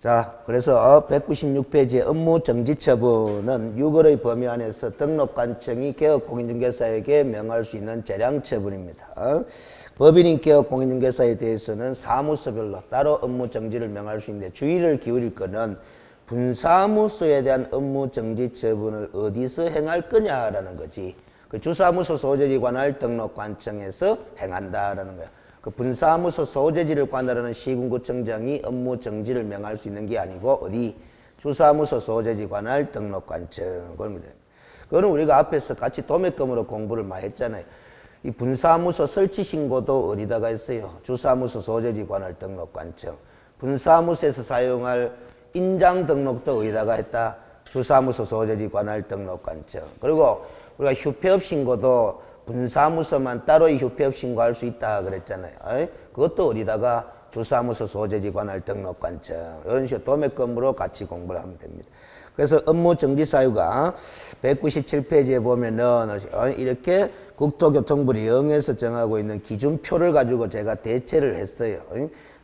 자, 그래서 196페이지의 업무 정지 처분은 유골의 범위 안에서 등록관청이 개업공인중개사에게 명할 수 있는 재량 처분입니다. 법인인 개업공인중개사에 대해서는 사무소별로 따로 업무 정지를 명할 수 있는데 주의를 기울일 거는 분사무소에 대한 업무 정지 처분을 어디서 행할 거냐라는 거지. 그 주사무소 소재지 관할 등록관청에서 행한다라는 거야. 그 분사무소 소재지를 관할하는 시군구청장이 업무 정지를 명할 수 있는 게 아니고 어디? 주사무소 소재지 관할 등록관청. 그거는 우리가 앞에서 같이 도매금으로 공부를 많이 했잖아요. 이 분사무소 설치 신고도 어디다가 했어요? 주사무소 소재지 관할 등록관청. 분사무소에서 사용할 인장 등록도 어디다가 했다? 주사무소 소재지 관할 등록관청. 그리고 우리가 휴폐업 신고도 분사무소만 따로 휴폐업 신고할 수 있다 그랬잖아요. 그것도 어디다가 주사무소 소재지 관할 등록관청. 이런 식으로 도매금으로 같이 공부를 하면 됩니다. 그래서 업무 정지 사유가 197페이지에 보면은 이렇게 국토교통부 령에서 정하고 있는 기준표를 가지고 제가 대체를 했어요.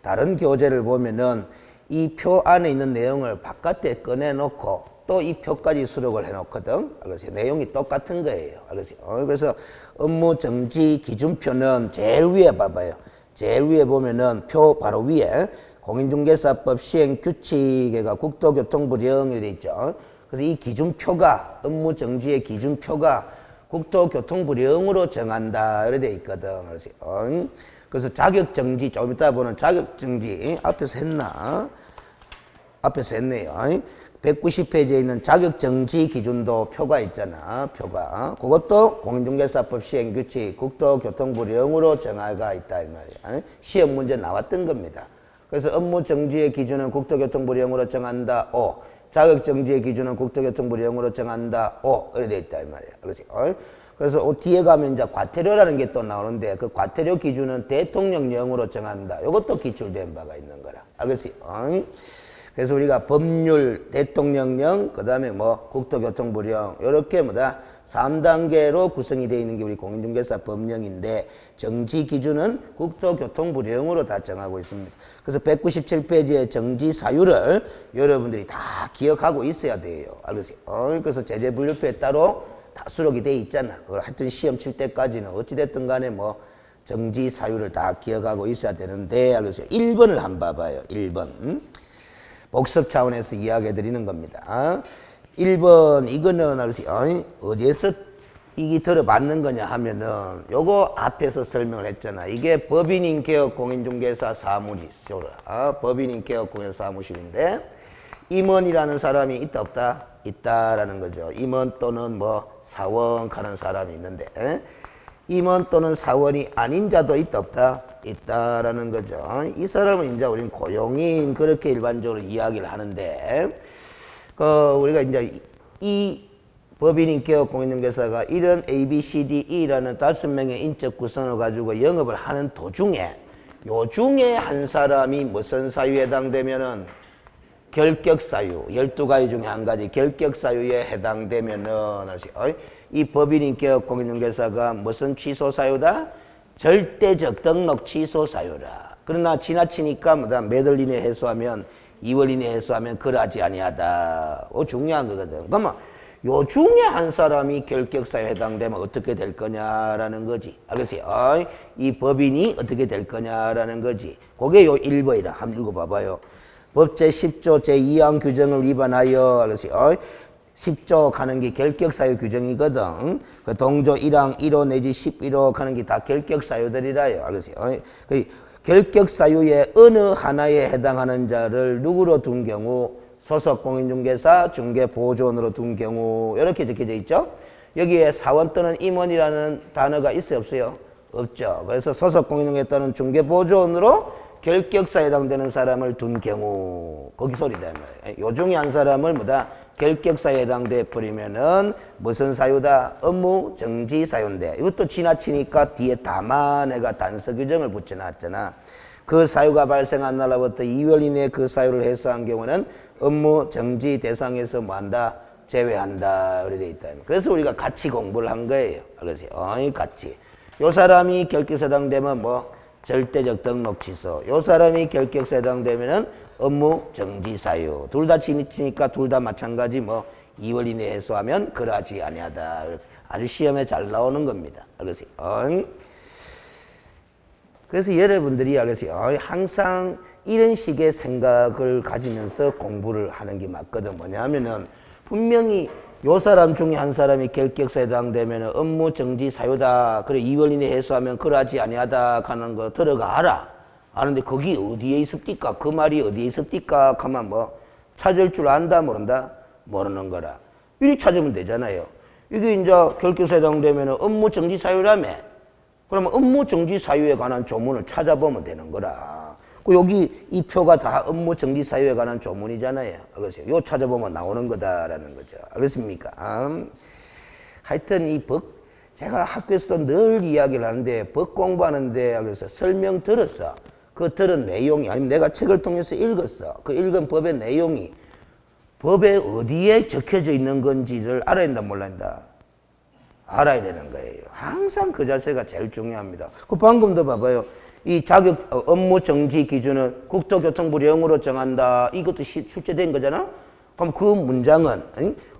다른 교재를 보면은 이 표 안에 있는 내용을 바깥에 꺼내놓고 또 이 표까지 수록을 해놓거든. 알겠어요? 내용이 똑같은 거예요. 알겠어요? 그래서 업무 정지 기준표는 제일 위에 봐봐요. 제일 위에 보면은 표 바로 위에 공인중개사법 시행규칙에가 국토교통부령이 돼 있죠. 그래서 이 기준표가 업무 정지의 기준표가 국토교통부령으로 정한다 이렇게 돼 있거든. 그래서 자격정지 좀 이따 보는 자격정지 앞에서 했나? 앞에서 했네요. 190페이지에 있는 자격정지 기준도 표가 있잖아. 표가. 그것도 공인중개사법 시행규칙 국토교통부령으로 정하가 있다 이 말이야. 시험 문제 나왔던 겁니다. 그래서 업무정지의 기준은 국토교통부령으로 정한다. O. 자격정지의 기준은 국토교통부령으로 정한다. O. 이렇게 돼 있다 이 말이야. 그렇지? 그래서 뒤에 가면 이제 과태료라는 게 또 나오는데 그 과태료 기준은 대통령령으로 정한다. 이것도 기출된 바가 있는 거라. 알겠지? 그래서 우리가 법률, 대통령령, 그 다음에 뭐 국토교통부령 이렇게 3단계로 구성이 되어 있는 게 우리 공인중개사 법령인데 정지 기준은 국토교통부령으로 다 정하고 있습니다. 그래서 197페이지의 정지 사유를 여러분들이 다 기억하고 있어야 돼요. 알겠어요? 그래서 제재분류표에 따로 다 수록이 돼 있잖아. 그걸 하여튼 시험 칠 때까지는 어찌됐든 간에 뭐 정지 사유를 다 기억하고 있어야 되는데 알겠어요? 1번을 한번 봐봐요. 1번. 복습 차원에서 이야기해 드리는 겁니다. 1번 이거는 어디에서 이게 들어맞는 거냐 하면은 요거 앞에서 설명을 했잖아. 이게 법인인 개업 공인중개사 사무소라. 법인인 개업 공인중개사 사무실인데 임원이라는 사람이 있다 없다? 있다라는 거죠. 임원 또는 뭐 사원 하는 사람이 있는데 임원 또는 사원이 아닌 자도 있다 없다? 있다라는 거죠. 이 사람은 이제 우리는 고용인 그렇게 일반적으로 이야기를 하는데 우리가 이제 이 법인인 개업 공인중개사가 이런 A, B, C, D, E라는 5명의 인적 구성을 가지고 영업을 하는 도중에 요 중에 한 사람이 무슨 사유에 해당되면은 결격사유, 12가지 중에 한 가지 결격사유에 해당되면은 이 법인인 개업 공인중개사가 무슨 취소사유다? 절대적 등록 취소사유라. 그러나 지나치니까 몇 월 이내 해소하면 2월 이내 해소하면 그러하지 아니하다. 중요한 거거든. 그러면 요 중에 한 사람이 결격사유에 해당되면 어떻게 될 거냐라는 거지. 알겠어요? 이 법인이 어떻게 될 거냐라는 거지. 그게 요 1번이라. 한번 읽어봐봐요. 법 제10조 제2항 규정을 위반하여 알겠어요? 10조 가는 게 결격사유 규정이거든. 그 동조 1항 1호 내지 11호 가는 게 다 결격사유들이라요. 알겠어요? 그 결격사유의 어느 하나에 해당하는 자를 누구로 둔 경우 소속 공인중개사 중개보조원으로 둔 경우 이렇게 적혀져 있죠. 여기에 사원 또는 임원이라는 단어가 있어요 없어요? 없죠. 그래서 소속 공인중개사 또는 중개보조원으로 결격사에 해당되는 사람을 둔 경우 거기 소리다 말이에요. 요 중에 한 사람을 결격사에 해당돼 버리면은 무슨 사유다? 업무 정지 사유인데 이것도 지나치니까 뒤에 다만 내가 단서 규정을 붙여놨잖아. 그 사유가 발생한 날로부터 2월 이내에 그 사유를 해소한 경우는 업무 정지 대상에서 뭐한다? 제외한다. 그렇게 돼 있다. 그래서 우리가 같이 공부를 한 거예요. 알겠어요? 같이. 요 사람이 결격사에 해당되면 뭐 절대적 등록 취소. 요 사람이 결격사유에 해당되면은 업무 정지 사유. 둘 다 지니까 둘 다 마찬가지 뭐 2월 이내에 해소하면 그러하지 아니하다. 아주 시험에 잘 나오는 겁니다. 알겠어요? 그래서 여러분들이 알겠어요? 항상 이런 식의 생각을 가지면서 공부를 하는 게 맞거든. 뭐냐면은 분명히 요 사람 중에 한 사람이 결격사유에 해당되면 업무 정지 사유다. 그래 2월 이내에 해소하면 그러하지 아니하다 하는 거 들어가 알아. 아는데 거기 어디에 있습니까? 그 말이 어디에 있습니까? 하면 뭐 찾을 줄 안다 모른다? 모르는 거라. 이리 찾으면 되잖아요. 이게 이제 결격사유에 해당되면 업무 정지 사유라며. 그러면 업무 정지 사유에 관한 조문을 찾아보면 되는 거라. 여기 이 표가 다 업무 정지 사유에 관한 조문이잖아요. 알겠어요? 요 찾아보면 나오는 거다라는 거죠. 알겠습니까? 하여튼 이 법, 제가 학교에서도 늘 이야기를 하는데 법 공부하는데 그래서 설명 들었어. 그 들은 내용이 아니면 내가 책을 통해서 읽었어. 그 읽은 법의 내용이 법에 어디에 적혀져 있는 건지를 알아야 된다 몰라야 된다. 알아야 되는 거예요. 항상 그 자세가 제일 중요합니다. 그 방금도 봐봐요. 이 자격 업무 정지 기준은 국토교통부령으로 정한다. 이것도 출제된 거잖아. 그럼 그 문장은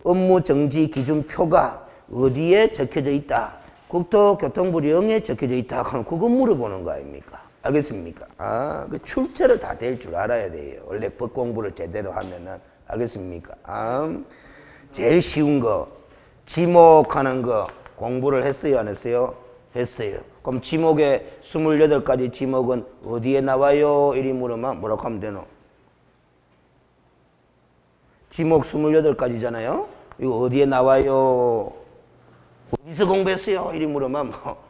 업무 정지 기준표가 어디에 적혀져 있다. 국토교통부령에 적혀져 있다. 그럼 그거 물어보는 거 아닙니까? 알겠습니까? 그 출제를 다 될 줄 알아야 돼요. 원래 법 공부를 제대로 하면은. 알겠습니까? 제일 쉬운 거 지목하는 거 공부를 했어요? 안 했어요? 했어요. 그럼 지목의 28가지 지목은 어디에 나와요? 이리 물으면 뭐라고 하면 되노? 지목 28가지잖아요. 이거 어디에 나와요? 어디서 공부했어요? 이리 물으면 뭐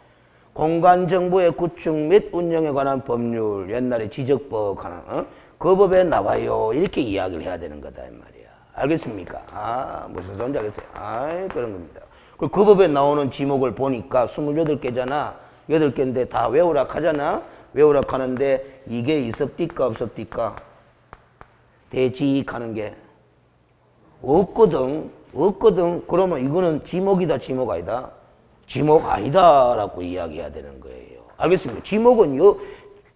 공간정보의 구축 및 운영에 관한 법률, 옛날에 지적법 하는 그 법에 나와요. 이렇게 이야기를 해야 되는 거다 이 말이야. 알겠습니까? 무슨 소리인지 알겠어요? 그런 겁니다. 그 법에 나오는 지목을 보니까 28개잖아. 8개인데 다 외우라 하잖아. 외우라 하는데 이게 있었디까 없었디까? 대지익하는 게 없거든. 그러면 이거는 지목이다 지목 아니다? 지목 아니다라고 이야기해야 되는 거예요. 알겠습니까? 지목은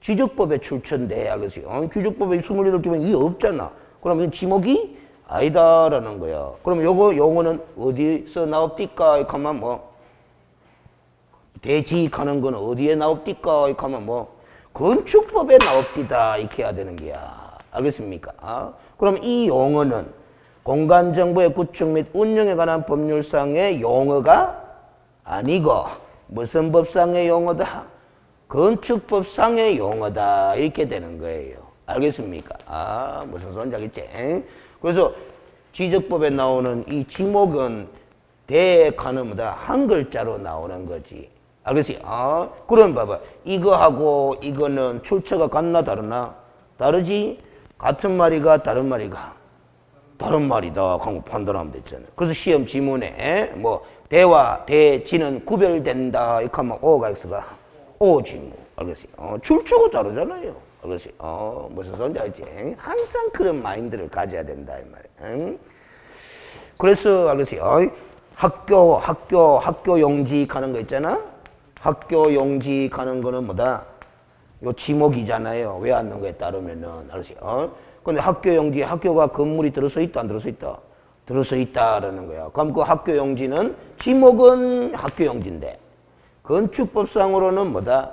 지적법의 출처인데 알겠어요? 지적법에 28개면 이게 없잖아. 그러면 지목이 아니다라는 거야. 그럼 요거 용어는 어디서 나옵니까? 하면 뭐 대지익하는 건 어디에 나옵니까? 하면 뭐 건축법에 나옵니다. 이렇게 해야 되는 거야. 알겠습니까? 그럼 이 용어는 공간정보의 구축 및 운영에 관한 법률상의 용어가 아니고 무슨 법상의 용어다? 건축법상의 용어다. 이렇게 되는 거예요. 알겠습니까? 무슨 소리인지 알겠지? 그래서 지적법에 나오는 이 지목은 대가는 뭐다? 한 글자로 나오는 거지. 알겠어요? 그럼 봐봐. 이거하고 이거는 출처가 같나 다르나? 다르지? 같은 말이가 다른 말이가? 다른 말이다. 하고 판단하면 됐잖아요. 그래서 시험 지문에 뭐 대와 대지는 구별된다. 이렇게 하면 오가 X가 오지 뭐. 알겠어요? 출처가 다르잖아요. 알겠어요? 무슨 소리인지 알지? 항상 그런 마인드를 가져야 된다 이 말이에요. 그래서 알겠어요? 학교 용지 가는 거 있잖아. 학교 용지 가는 거는 뭐다? 요 지목이잖아요. 왜 안 넣은 거에 따르면은 알겠어요? 근데 학교 용지 학교가 건물이 들어서 있다 안 들어서 있다? 들어서 있다라는 거야. 그럼 그 학교 용지는 지목은 학교 용지인데 건축법상으로는 뭐다?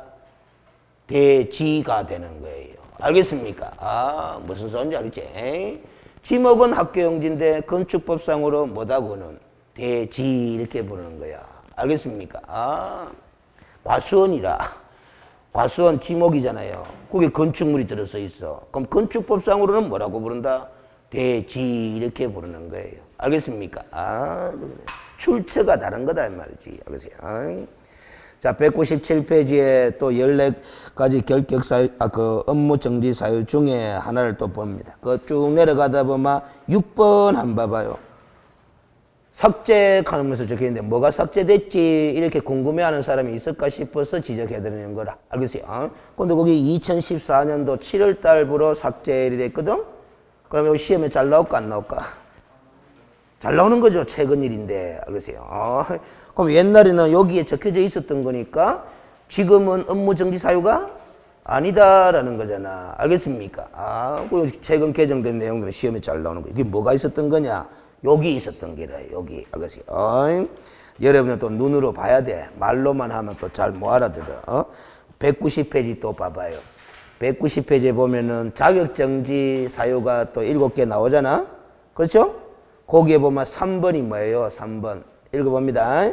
대지가 되는 거예요. 알겠습니까? 무슨 소리인지 알겠지? 지목은 학교 용지인데 건축법상으로 뭐다고는 대지 이렇게 부르는 거야. 알겠습니까? 과수원이라. 과수원 지목이잖아요. 거기 건축물이 들어서 있어. 그럼 건축법상으로는 뭐라고 부른다? 대지 이렇게 부르는 거예요. 알겠습니까? 출처가 다른 거다 이 말이지. 알겠어요? 자, 197페이지에 또 14가지 결격사유, 그 업무 정지 사유 중에 하나를 또 봅니다. 그 쭉 내려가다 보면 6번 한번 봐봐요. 삭제하면서 적혀 있는데 뭐가 삭제됐지 이렇게 궁금해하는 사람이 있을까 싶어서 지적해드리는 거라. 알겠어요? 근데 거기 2014년도 7월 달부로 삭제일이 됐거든? 그러면 시험에 잘 나올까 안 나올까? 잘 나오는 거죠. 최근 일인데. 알겠어요? 그럼 옛날에는 여기에 적혀져 있었던 거니까 지금은 업무 정지 사유가 아니다라는 거잖아. 알겠습니까? 아, 그 최근 개정된 내용들은 시험에 잘 나오는 거. 이게 뭐가 있었던 거냐? 여기 있었던 게라, 여기. 알겠어요? 여러분은 또 눈으로 봐야 돼. 말로만 하면 또 잘 못 알아들어. 190페이지 또 봐봐요. 190페이지에 보면은 자격정지 사유가 또 7개 나오잖아? 그렇죠? 거기에 보면 3번이 뭐예요? 3번. 읽어봅니다.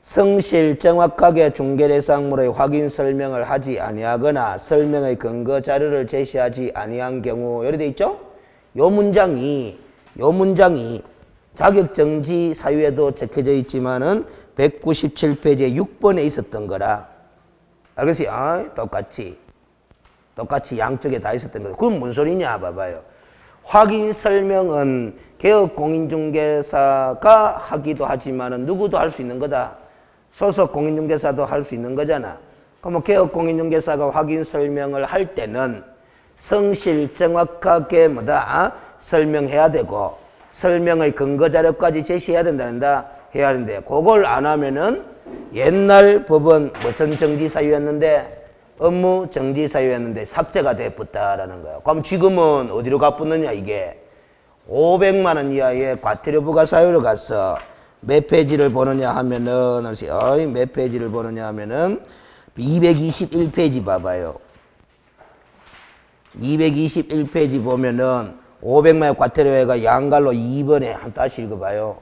성실 정확하게 중개대상물의 확인 설명을 하지 아니하거나 설명의 근거 자료를 제시하지 아니한 경우 이렇게 돼 있죠? 요 문장이 자격정지 사유에도 적혀져 있지만은 197페이지에 6번에 있었던 거라. 알겠어요? 똑같이 양쪽에 다 있었던 거다. 그럼 뭔 소리냐 봐봐요. 확인 설명은 개업공인중개사가 하기도 하지만은 누구도 할 수 있는 거다. 소속 공인중개사도 할 수 있는 거잖아. 그럼 개업공인중개사가 확인 설명을 할 때는 성실 정확하게 설명해야 되고 설명의 근거 자료까지 제시해야 된다는다. 해야 하는데 그걸 안 하면은 옛날 법은 무슨 정지 사유였는데 업무 정지 사유였는데 삭제가 돼붙다라는 거예요. 그럼 지금은 어디로 가붙느냐 이게 500만 원 이하의 과태료 부과 사유로 갔어. 몇 페이지를 보느냐 하면은 몇 페이지를 보느냐 하면은 221페이지 봐봐요. 221페이지 보면은 500만 원 과태료가 양갈로 2번에 한 다시 읽어봐요.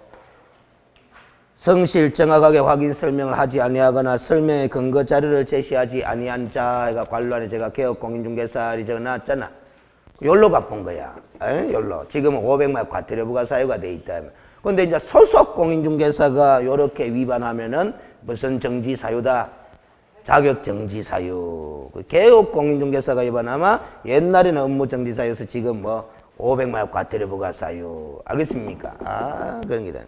성실 정확하게 확인 설명을 하지 아니하거나 설명의 근거 자료를 제시하지 아니한 자가 관로안에 제가 개업공인중개사를 적어놨잖아. 열로 갚은 거야. 열로. 지금은 500만 과태료 부과 사유가 돼 있다. 근데 이제 소속 공인중개사가 요렇게 위반하면은 무슨 정지 사유다? 자격 정지 사유. 개업 공인중개사가 위반하면 옛날에는 업무 정지 사유에서 지금 500만 과태료 부과 사유. 알겠습니까? 그런 게다.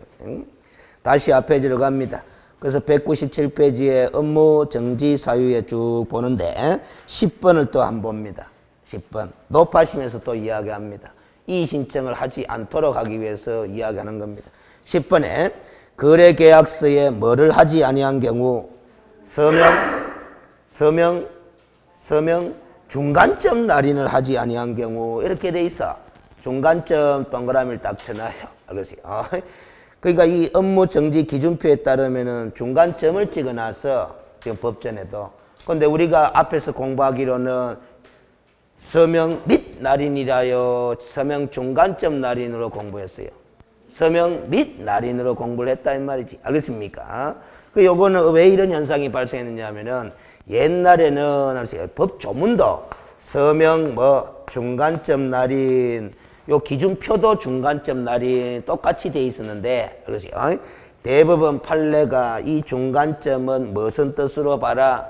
다시 앞 페이지로 갑니다. 그래서 197페이지에 업무 정지 사유에 쭉 보는데 10번을 또 한 번 봅니다. 10번. 높아시면서 또 이야기합니다. 이 신청을 하지 않도록 하기 위해서 이야기하는 겁니다. 10번에 거래계약서에 뭐를 하지 아니한 경우 서명 중간점 날인을 하지 아니한 경우 이렇게 돼 있어. 중간점 동그라미를 딱 쳐놔요. 알겠어요? 그러니까 이 업무 정지 기준표에 따르면은 중간점을 찍어놔서 지금 법전에도. 근데 우리가 앞에서 공부하기로는 서명 및 날인이라요. 서명 중간점 날인으로 공부했어요. 서명 및 날인으로 공부를 했다 이 말이지. 알겠습니까? 그 요거는 왜 이런 현상이 발생했느냐 하면은 옛날에는 법 조문도 서명 중간점 날인 요 기준표도 중간점 날인 똑같이 돼 있었는데 그렇지. 대법원 판례가 이 중간점은 무슨 뜻으로 봐라?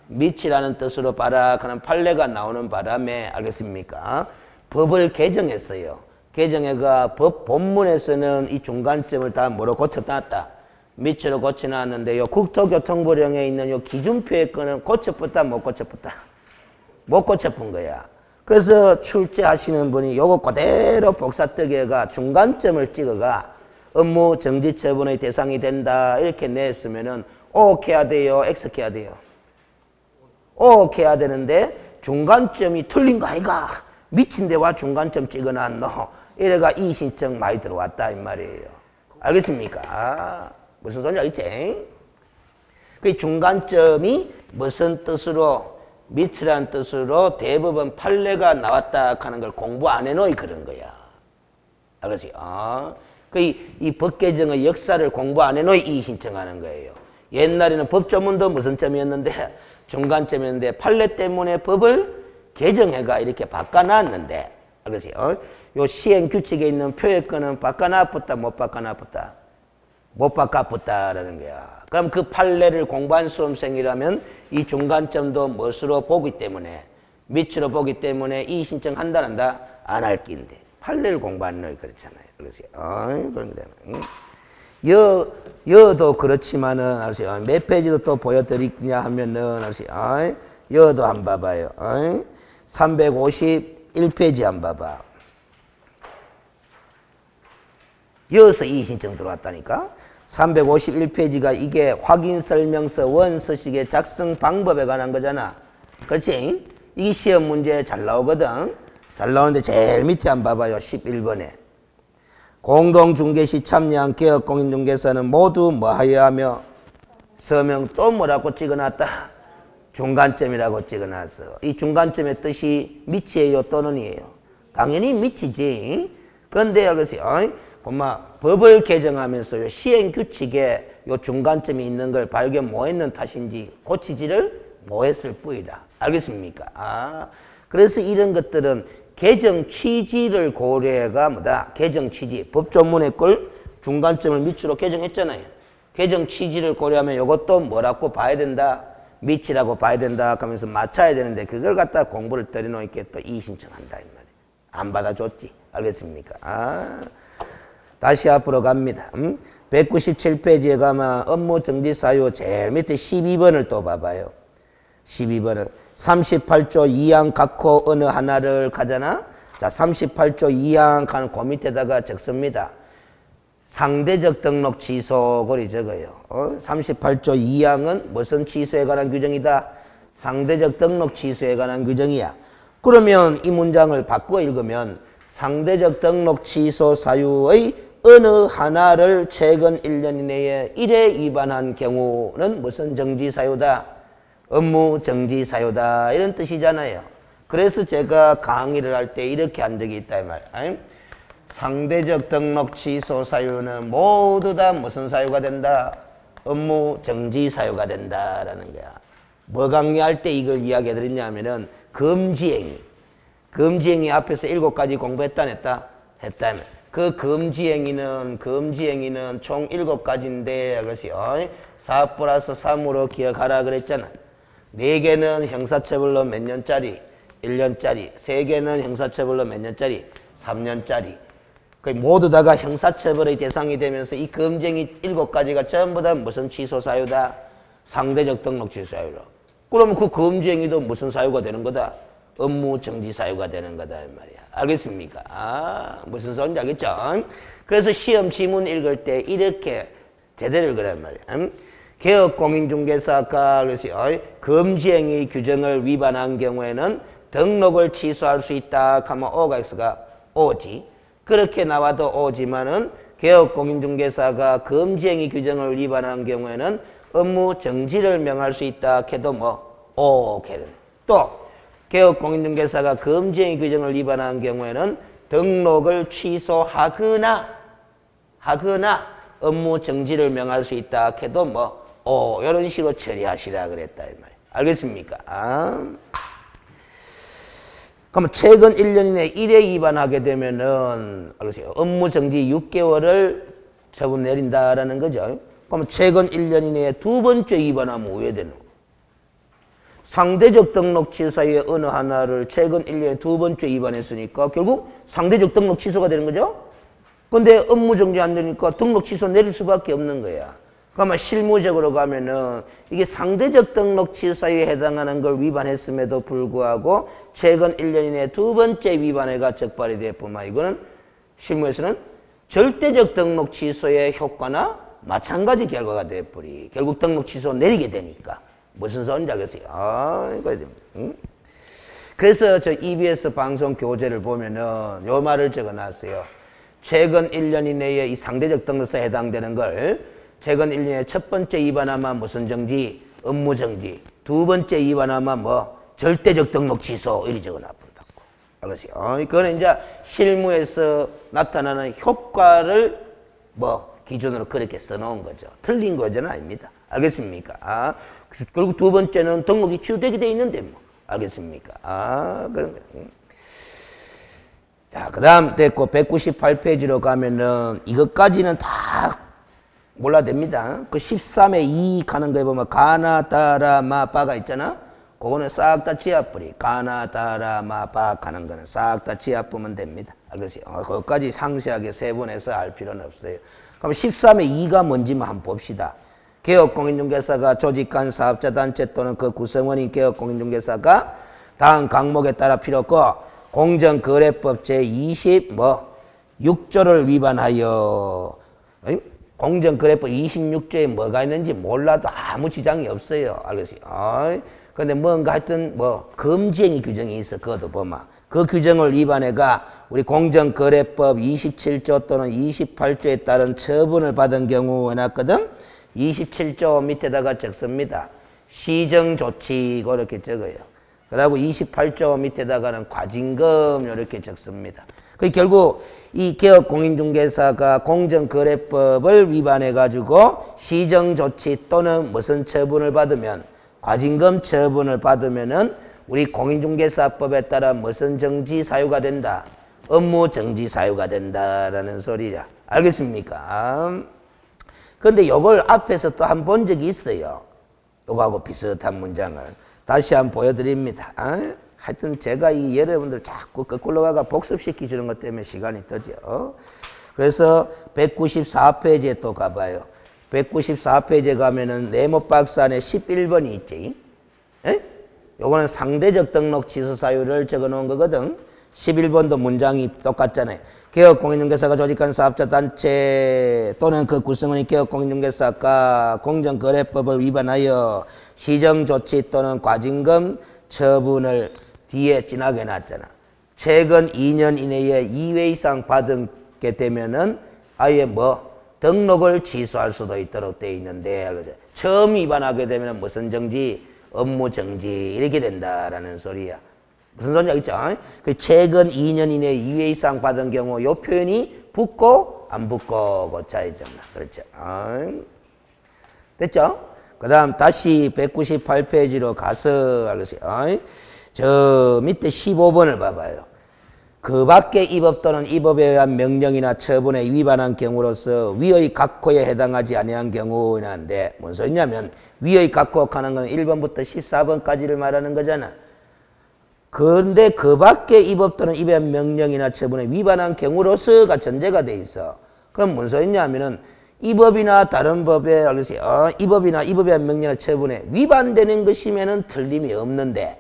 밑이라는 뜻으로 봐라 하는 판례가 나오는 바람에 알겠습니까? 법을 개정했어요. 개정해가 법 본문에서는 이 중간점을 다 뭐로 고쳐놨다. 밑으로 고쳐놨는데 요 국토교통부령에 있는 요 기준표의 거는 고쳐붙다 못 고쳐붙다? 못 고쳐푼 거야. 그래서 출제하시는 분이 요거 그대로 복사뜨개가 중간점을 찍어가 업무 정지 처분의 대상이 된다 이렇게 냈으면은 OK 해야 돼요? X 해야 돼요? OK 해야 되는데 중간점이 틀린 거 아이가? 미친 데와 중간점 찍어놨노. 이래가 이 신청 많이 들어왔다 이 말이에요. 알겠습니까? 무슨 소리 알겠지? 그 중간점이 무슨 뜻으로 밑이라는 뜻으로 대법원 판례가 나왔다 하는 걸 공부 안 해놓이 그런 거야. 알겠지? 이 법 개정의 역사를 공부 안 해놓이 이 신청하는 거예요. 옛날에는 법조문도 무슨 점이었는데 중간점이었는데 판례 때문에 법을 개정해가 이렇게 바꿔놨는데 알겠지? 요 시행규칙에 있는 표의 건은 바꿔놨었다 못 바꿔놨었다? 못 바꿔놨다라는 거야. 그럼 그 판례를 공부한 수험생이라면 이 중간점도 멋으로 보기 때문에 밑으로 보기 때문에 이 신청한다는다 안 할 낀데 판례를 공부한 놈이 그렇잖아요. 그래서 그런 거 여도 그렇지만은 알았어요. 몇 페이지로 또 보여드리냐 하면은 알았어요. 여도 한 봐봐요. 351페이지 한 봐봐. 여기서 이 신청 들어왔다니까. 351페이지가 이게 확인설명서 원서식의 작성 방법에 관한 거잖아. 그렇지? 이 시험 문제 잘 나오거든. 잘 나오는데 제일 밑에 한번 봐봐요. 11번에. 공동중개시 참여한 개업공인중개사는 모두 뭐하여야 하며 서명 또 뭐라고 찍어놨다? 중간점이라고 찍어놨어. 이 중간점의 뜻이 밑이에요? 또는이에요? 당연히 밑이지. 그런데 여기서 법을 개정하면서 시행규칙에 요 중간점이 있는 걸 발견 못했는 탓인지 고치지를 못했을 뿐이다. 알겠습니까? 그래서 이런 것들은 개정 취지를 고려해가 뭐다? 개정 취지. 법조문의 걸 중간점을 밑으로 개정했잖아요. 개정 취지를 고려하면 이것도 뭐라고 봐야 된다? 밑이라고 봐야 된다 하면서 맞춰야 되는데 그걸 갖다 공부를 떨어놓으니까 또 이의 신청한다 이 말이에요. 안 받아줬지. 알겠습니까? 다시 앞으로 갑니다. 197페이지에 가면 업무정지 사유 제일 밑에 12번을 또 봐봐요. 12번을 38조 2항 각호 어느 하나를 가잖아. 자, 38조 2항 가는 그 밑에다가 적습니다. 상대적 등록 취소를 적어요. 38조 2항은 무슨 취소에 관한 규정이다? 상대적 등록 취소에 관한 규정이야. 그러면 이 문장을 바꾸어 읽으면 상대적 등록 취소 사유의 어느 하나를 최근 1년 이내에 1회 위반한 경우는 무슨 정지 사유다? 업무 정지 사유다. 이런 뜻이잖아요. 그래서 제가 강의를 할 때 이렇게 한 적이 있다 이 말. 상대적 등록 취소 사유는 모두 다 무슨 사유가 된다? 업무 정지 사유가 된다라는 거야. 뭐 강의할 때 이걸 이야기해 드렸냐면은 금지행위. 금지행위 앞에서 7가지 공부했다 안 했다? 했다면 그 금지행위는 총 7가지인데 그것이 4 플러스 3으로 기억하라 그랬잖아. 4개는 형사처벌로 몇 년짜리? 1년짜리. 3개는 형사처벌로 몇 년짜리? 3년짜리. 모두 다가 형사처벌의 대상이 되면서 이 금지행위 7가지가 전부 다 무슨 취소 사유다? 상대적 등록 취소 사유로. 그러면 그 금지행위도 무슨 사유가 되는 거다? 업무 정지 사유가 되는 거다 이 말이야. 알겠습니까? 무슨 소리인지 알겠죠? 그래서 시험 지문 읽을 때 이렇게 제대로 읽으란 말이야. 개업공인중개사가 그래서 금지행위 규정을 위반한 경우에는 등록을 취소할 수 있다 하면 O가 X가 O지. 그렇게 나와도 O지만은 개업공인중개사가 금지행위 규정을 위반한 경우에는 업무 정지를 명할 수 있다 해도 뭐 O. 또 개업공인중개사가 금지행위 규정을 위반한 경우에는 등록을 취소하거나 업무 정지를 명할 수 있다 해도 뭐 이런 식으로 처리하시라 그랬다 이 말이에요. 알겠습니까? 그러면 최근 1년 이내에 1회 위반하게 되면은 업무 정지 6개월을 처분 내린다라는 거죠. 그러면 최근 1년 이내에 2번째 위반하면 왜 되노? 상대적 등록 취소 사유의 어느 하나를 최근 1년에 2번째 위반했으니까 결국 상대적 등록 취소가 되는 거죠. 근데 업무 정지 안 되니까 등록 취소 내릴 수밖에 없는 거야. 그러면 실무적으로 가면은 이게 상대적 등록 취소 사유에 해당하는 걸 위반했음에도 불구하고 최근 1년 이내에 2번째 위반해가 적발이 되었구만. 이거는 실무에서는 절대적 등록 취소의 효과나 마찬가지 결과가 되어버리. 결국 등록 취소 내리게 되니까. 무슨 소리인지 알겠어요? 이거 됩니다. 그래서 저 EBS 방송 교재를 보면은 요 말을 적어놨어요. 최근 1년 이내에 이 상대적 등록사에 해당되는 걸 최근 1년에 첫 번째 위반하면 무슨 정지? 업무 정지. 2번째 위반하면 뭐 절대적 등록 취소 이리 적어놔본다고. 알겠어요? 그거는 이제 실무에서 나타나는 효과를 뭐 기준으로 그렇게 써놓은 거죠. 틀린 거는 아닙니다. 알겠습니까? 결국 2번째는 등록이 취소되게 돼 있는데 뭐. 알겠습니까? 그런 거예요. 자, 그 다음 됐고 198페이지로 가면은 이것까지는 다 몰라도 됩니다. 그 13에 2 가는 거에 보면 가나 따라 마빠가 있잖아. 그거는 싹 다 지압부리. 가나 따라 마빠 가는 거는 싹 다 지압부면 됩니다. 알겠어요? 그것까지 상세하게 세분해서 알 필요는 없어요. 그럼 13에 2가 뭔지만 한번 봅시다. 개업공인중개사가 조직한 사업자단체 또는 그 구성원인 개업공인중개사가 다음 강목에 따라 필요 없고 공정거래법 제26조를 위반하여 공정거래법 26조에 뭐가 있는지 몰라도 아무 지장이 없어요. 알겠어요? 근데 뭔가 하여튼 뭐 금지행위 규정이 있어. 그것도 보면. 그 규정을 위반해가 우리 공정거래법 27조 또는 28조에 따른 처분을 받은 경우 해놨거든. 27조 밑에다가 적습니다. 시정조치 그렇게 적어요. 그리고 28조 밑에다가는 과징금 이렇게 적습니다. 그 결국 이 개업공인중개사가 공정거래법을 위반해가지고 시정조치 또는 무슨 처분을 받으면 과징금 처분을 받으면은 우리 공인중개사법에 따라 무슨 정지 사유가 된다? 업무 정지 사유가 된다라는 소리야. 알겠습니까? 근데 요걸 앞에서 또 한 번 본 적이 있어요. 요거하고 비슷한 문장을. 다시 한번 보여드립니다. 하여튼 제가 이 여러분들 자꾸 거꾸로 가가 복습시키 주는 것 때문에 시간이 더죠. 그래서 194페이지에 또 가봐요. 194페이지에 가면은 네모박스 안에 11번이 있지. 에? 요거는 상대적 등록 취소 사유를 적어 놓은 거거든. 11번도 문장이 똑같잖아요. 개업공인중개사가 조직한 사업자 단체 또는 그 구성원이 개업공인중개사가 공정거래법을 위반하여 시정조치 또는 과징금 처분을 뒤에 진하게 놨잖아. 최근 2년 이내에 2회 이상 받게 되면은 아예 뭐 등록을 취소할 수도 있도록 되어 있는데 처음 위반하게 되면 무슨 정지? 업무 정지 이렇게 된다라는 소리야. 무슨 소리냐 있죠? 그 최근 2년 이내에 2회 이상 받은 경우 이 표현이 붙고 안 붙고 그 차이점나. 그렇죠? 됐죠? 그 다음 다시 198페이지로 가서 알겠어요. 저 밑에 15번을 봐봐요. 그 밖에 이 법 또는 이 법에 의한 명령이나 처분에 위반한 경우로서 위의 각호에 해당하지 아니한 경우인데 뭔 소리냐면 위의 각호하는 건 1번부터 14번까지를 말하는 거잖아. 그런데 그 밖에 이 법 또는 이 법의 명령이나 처분에 위반한 경우로서가 전제가 돼 있어. 그럼 뭔 소리냐면은 이 법이나 다른 법에 알겠어요. 이 법이나 이 법의 명령이나 처분에 위반되는 것이면은 틀림이 없는데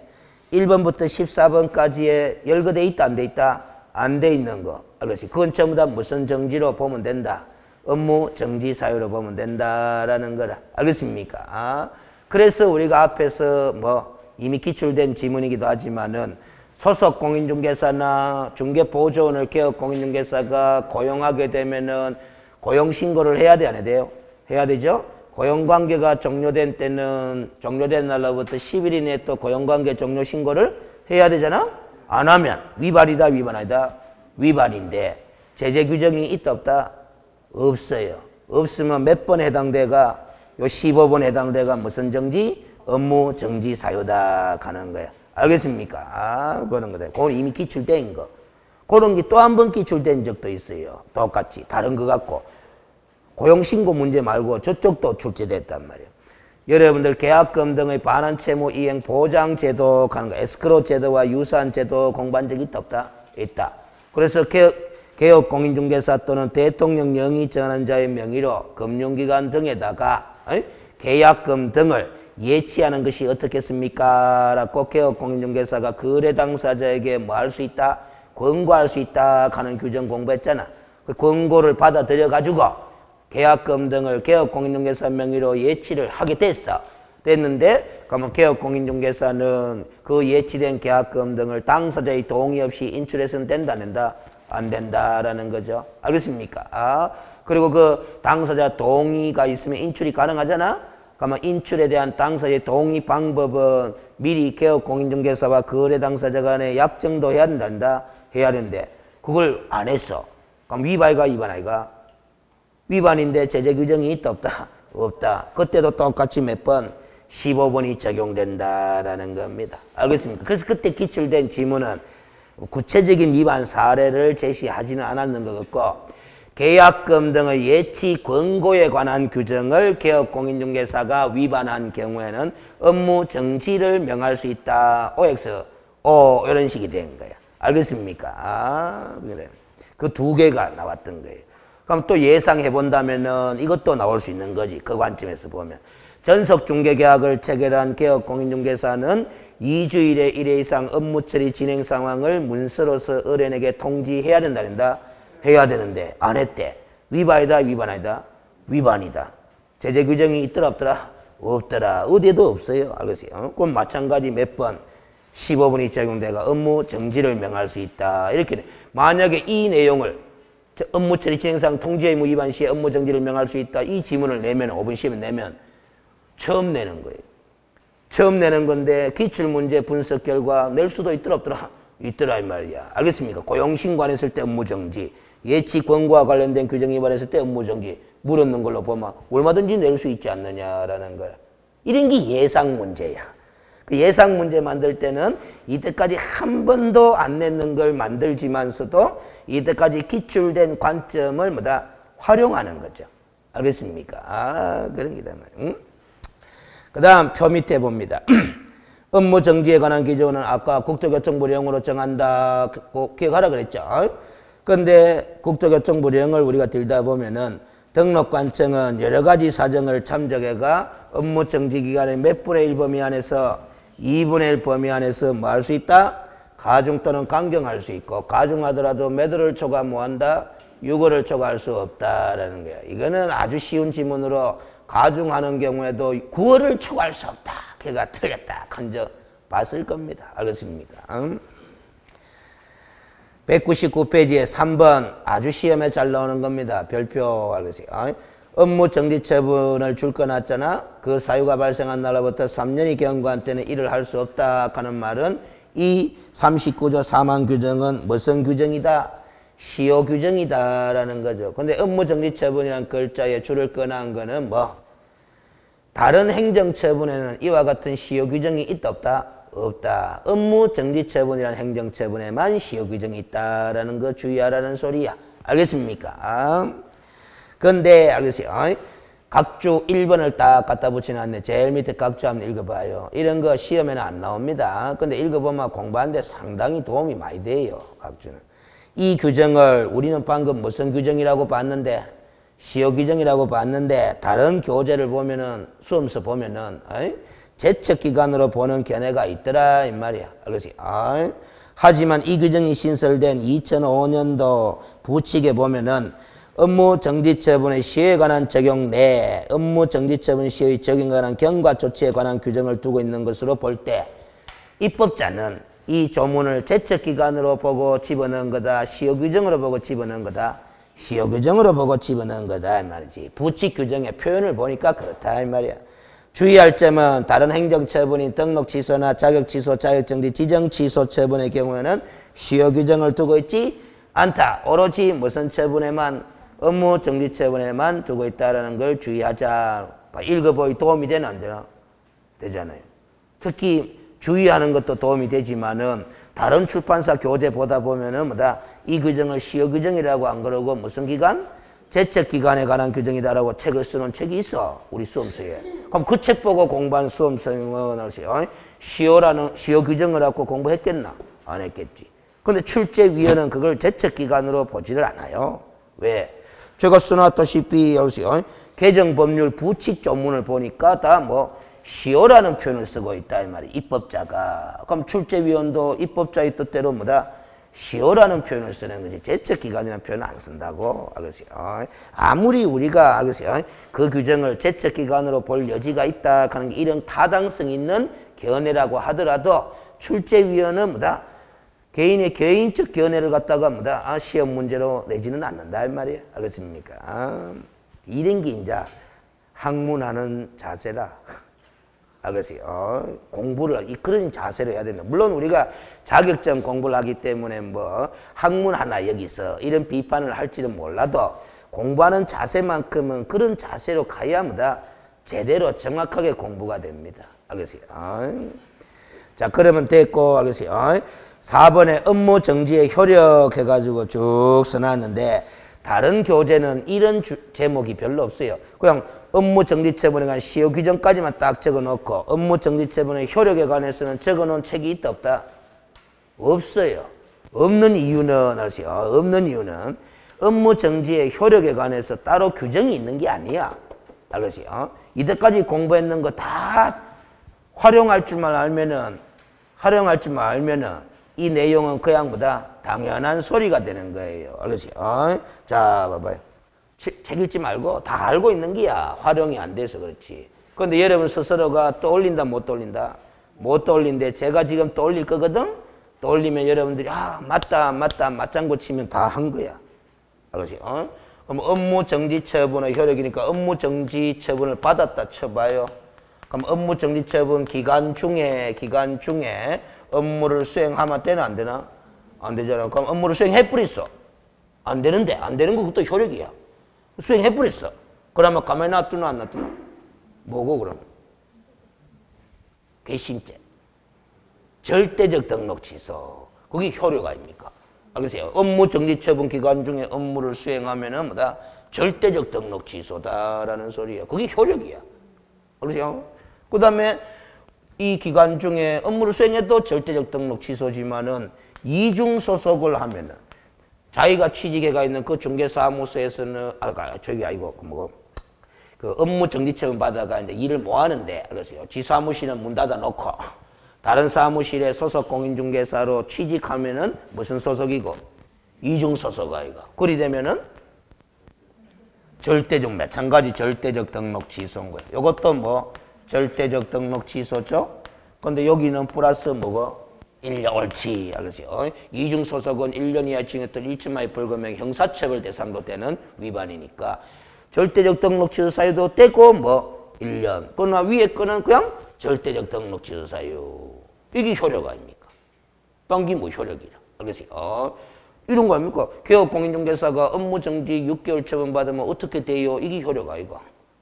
1번부터 14번까지에 열거돼 있다 안 돼 있다? 안 돼 있는 거. 알겠어요. 그건 전부 다 무슨 정지로 보면 된다? 업무 정지 사유로 보면 된다라는 거라. 알겠습니까? 그래서 우리가 앞에서 뭐 이미 기출된 지문이기도 하지만은 소속 공인중개사나 중개보조원을 개업공인중개사가 고용하게 되면은 고용신고를 해야 돼, 안 해야 돼요? 해야 되죠? 고용관계가 종료된 때는 종료된 날로부터 10일 이내에 또 고용관계 종료 신고를 해야 되잖아? 안 하면 위반이다, 위반 아니다? 위반인데 제재 규정이 있다, 없다? 없어요. 없으면 몇 번에 해당돼가? 요 15번에 해당돼가 무슨 정지? 업무 정지 사유다 가는 거야. 알겠습니까? 그런 거다. 그건 이미 기출된 거. 그런 게 또 한 번 기출된 적도 있어요. 똑같이 다른 거 같고. 고용신고 문제 말고 저쪽도 출제됐단 말이에요. 여러분들 계약금 등의 반환채무 이행 보장제도 가는 거 에스크로 제도와 유사한 제도 공부한 적 있다 없다? 있다. 그래서 개업공인중개사 또는 대통령 영이 정하는 자의 명의로 금융기관 등에다가 계약금 등을 예치하는 것이 어떻겠습니까? 라고 개업공인중개사가 거래 당사자에게 뭐 할 수 있다? 권고할 수 있다 하는 규정 공부했잖아. 그 권고를 받아들여 가지고 계약금 등을 개업공인중개사 명의로 예치를 하게 됐는데 그러면 개업공인중개사는 그 예치된 계약금 등을 당사자의 동의 없이 인출해서는 된다 안 된다? 안 된다라는 거죠. 알겠습니까? 그리고 그 당사자 동의가 있으면 인출이 가능하잖아. 그러면 인출에 대한 당사자의 동의 방법은 미리 개업공인중개사와 거래 당사자 간에 약정도 해야 된다. 해야 되는데 그걸 안 했어. 그럼 위반이가 위반 아이가? 위반인데 제재 규정이 있다 없다? 없다. 그때도 똑같이 몇 번? 15번이 적용된다라는 겁니다. 알겠습니까? 그래서 그때 기출된 지문은 구체적인 위반 사례를 제시하지는 않았는 것 같고 계약금 등의 예치 권고에 관한 규정을 개업공인중개사가 위반한 경우에는 업무 정지를 명할 수 있다. OX, O 이런 식이 된 거야. 알겠습니까? 그 두 개가 나왔던 거예요. 그럼 또 예상해 본다면은 이것도 나올 수 있는 거지. 그 관점에서 보면. 전속 중개계약을 체결한 개업공인중개사는 2주일에 1회 이상 업무 처리 진행 상황을 문서로서 의뢰인에게 통지해야 된다. 해야 되는데 안 했대. 위반이다, 위반 아니다? 위반이다. 제재 규정이 있더라 없더라? 없더라. 어디에도 없어요. 알겠어요? 그럼 마찬가지 몇 번? 15번이 적용돼가 업무 정지를 명할 수 있다. 이렇게 돼. 만약에 이 내용을 업무 처리 진행상 통지 의무 위반 시에 업무 정지를 명할 수 있다. 이 지문을 내면 5번 시험에 내면 처음 내는 거예요. 처음 내는 건데 기출문제 분석 결과 낼 수도 있더라 없더라? 있더라 이 말이야. 알겠습니까? 고용신고안했을 때 업무정지, 예치 권고와 관련된 규정 위반했을 때 업무정지 물 없는 걸로 보면 얼마든지 낼 수 있지 않느냐라는 거야. 이런 게 예상 문제야. 그 예상 문제 만들 때는 이때까지 한 번도 안 냈는 걸 만들지만서도 이때까지 기출된 관점을 뭐다 활용하는 거죠. 알겠습니까? 그런 게다 말이야. 응? 그 다음 표 밑에 봅니다. 업무 정지에 관한 기준은 아까 국토교통부령으로 정한다. 기억하라 그랬죠. 그런데 국토교통부령을 우리가 들다 보면은 등록관청은 여러 가지 사정을 참작해가 업무 정지 기간의 몇 분의 1 범위 안에서 2분의 1 범위 안에서 뭐 할 수 있다? 가중 또는 강경할 수 있고 가중하더라도 몇 월을 초과 뭐 한다? 6월을 초과할 수 없다라는 거야. 이거는 아주 쉬운 지문으로 가중하는 경우에도 9월을 초과할 수 없다. 걔가 틀렸다. 한적 봤을 겁니다. 알겠습니까? 199페이지에 3번 아주 시험에 잘 나오는 겁니다. 별표 알겠어요. 업무 정지 처분을 줄 거 놨잖아. 그 사유가 발생한 날로부터 3년이 경과한 때는 일을 할 수 없다 하는 말은 이 39조 4만 규정은 무슨 규정이다? 시효 규정이다라는 거죠. 근데 업무 정지 처분이라는 글자에 줄을 꺼놓은 거는 뭐? 다른 행정 처분에는 이와 같은 시효 규정이 있다 없다? 없다. 업무 정지 처분이라는 행정 처분에만 시효 규정이 있다라는 거 주의하라는 소리야. 알겠습니까? 근데 알겠어요. 각주 1번을 딱 갖다 붙여놨네. 제일 밑에 각주 한번 읽어봐요. 이런 거 시험에는 안 나옵니다. 근데 읽어보면 공부하는데 상당히 도움이 많이 돼요. 각주는. 이 규정을 우리는 방금 무슨 규정이라고 봤는데 시효 규정이라고 봤는데 다른 교재를 보면은 수험서 보면은 제척기간으로 보는 견해가 있더라 이 말이야. 알겠어요? 하지만 이 규정이 신설된 2005년도 부칙에 보면은 업무 정지 처분의 시효에 관한 적용 내 업무 정지 처분 시효의 적용에 관한 경과 조치에 관한 규정을 두고 있는 것으로 볼 때 입법자는 이 조문을 제척기간으로 보고 집어넣은 거다. 시효 규정으로 보고 집어넣은 거다. 시효 규정으로 보고 집어넣은 거다 이 말이지. 부칙 규정의 표현을 보니까 그렇다 이 말이야. 주의할 점은 다른 행정처분인 등록 취소나 자격 취소, 자격 정지, 지정 취소 처분의 경우에는 시효 규정을 두고 있지 않다. 오로지 무슨 처분에만 업무 정지 처분에만 두고 있다는 걸 주의하자. 읽어보이 도움이 되나 안 되나? 되잖아요. 특히 주의하는 것도 도움이 되지만은 다른 출판사 교재 보다 보면은 뭐다 이 규정을 시효 규정이라고 안 그러고 무슨 기간? 제척 기간에 관한 규정이다라고 책을 쓰는 책이 있어. 우리 수험서에. 그럼 그 책 보고 공부한 수험생은 시효 규정을 갖고 공부했겠나? 안 했겠지. 근데 출제위원은 그걸 제척 기간으로 보지를 않아요. 왜? 제가 써놨다시피 개정법률 부칙 조문을 보니까 다 뭐 시효라는 표현을 쓰고 있다 이 말이야. 입법자가. 그럼 출제위원도 입법자의 뜻대로 뭐다? 시효라는 표현을 쓰는 거지. 제척기간이라는 표현을 안 쓴다고. 알겠어요? 아무리 우리가 알겠어요? 그 규정을 제척기간으로 볼 여지가 있다 하는 게 이런 타당성 있는 견해라고 하더라도 출제위원은 뭐다? 개인의 개인적 견해를 갖다가 뭐다? 시험 문제로 내지는 않는다 이 말이에요. 알겠습니까? 이런 게 이제 학문하는 자세라. 알겠어요? 공부를 그런 자세로 해야 된다. 물론 우리가 자격증 공부를 하기 때문에 뭐 학문 하나 여기서 이런 비판을 할지는 몰라도 공부하는 자세만큼은 그런 자세로 가야 뭐다? 제대로 정확하게 공부가 됩니다. 알겠어요? 자, 그러면 됐고, 알겠어요? 4번에 업무 정지에 효력 해가지고 쭉 써놨는데 다른 교재는 이런 제목이 별로 없어요. 그냥 업무 정지 처분에 관한 시효 규정까지만 딱 적어놓고 업무 정지 처분의 효력에 관해서는 적어놓은 책이 있다 없다? 없어요. 없는 이유는 알았어요. 없는 이유는 업무 정지의 효력에 관해서 따로 규정이 있는 게 아니야. 알겠어요? 이때까지 공부했는 거 다 활용할 줄만 알면은 이 내용은 그냥 보다 당연한 소리가 되는 거예요. 알겠어요? 자, 봐봐요. 책 읽지 말고 다 알고 있는 게야. 활용이 안 돼서 그렇지. 그런데 여러분 스스로가 떠올린다 못 떠올린다? 못 떠올린데 제가 지금 떠올릴 거거든? 떠올리면 여러분들이 아 맞다 맞장구 치면 다 한 거야. 알겠지? 그럼 업무 정지 처분의 효력이니까 업무 정지 처분을 받았다 쳐봐요. 그럼 업무 정지 처분 기간 중에 업무를 수행하면 되나 안 되나? 안 되잖아. 그럼 업무를 수행해 버렸어. 안 되는데 안 되는 거 그것도 효력이야. 수행해 버렸어. 그러면 가만히 놔두나 안 놔두나? 뭐고 그러면? 괘씸죄. 절대적 등록 취소. 그게 효력 아닙니까? 알겠어요? 업무 정지 처분 기간 중에 업무를 수행하면은 뭐다? 절대적 등록 취소다라는 소리야. 그게 효력이야. 알겠어요? 그 다음에 이 기간 중에 업무를 수행해도 절대적 등록 취소지만은 이중 소속을 하면은 자기가 취직해가 있는 그 중개사무소에서는 저기 아니고 그 업무 정지 처분 받아가 이제 일을 못 하는데 알겠어요? 지 사무실은 문 닫아 놓고 다른 사무실에 소속 공인중개사로 취직하면은 무슨 소속이고? 이중 소속 아이가. 그리 되면은 마찬가지 절대적 등록 취소인 거예요. 이것도 뭐 절대적 등록 취소죠. 근데 여기는 플러스 뭐고? 1년 옳지. 알겠어요? 이중 소속은 1년 이하 징역들 1천만의 벌금형 형사처벌 대상도 되는 위반이니까 절대적 등록 취소 사유도 떼고 뭐 1년. 그러나 위에 거는 그냥 절대적 등록 취소 사유. 이게 효력 아닙니까? 딴 게 뭐 효력이라. 알겠어요? 이런 거 아닙니까? 개업공인중개사가 업무 정지 6개월 처분받으면 어떻게 돼요? 이게 효력 아이가.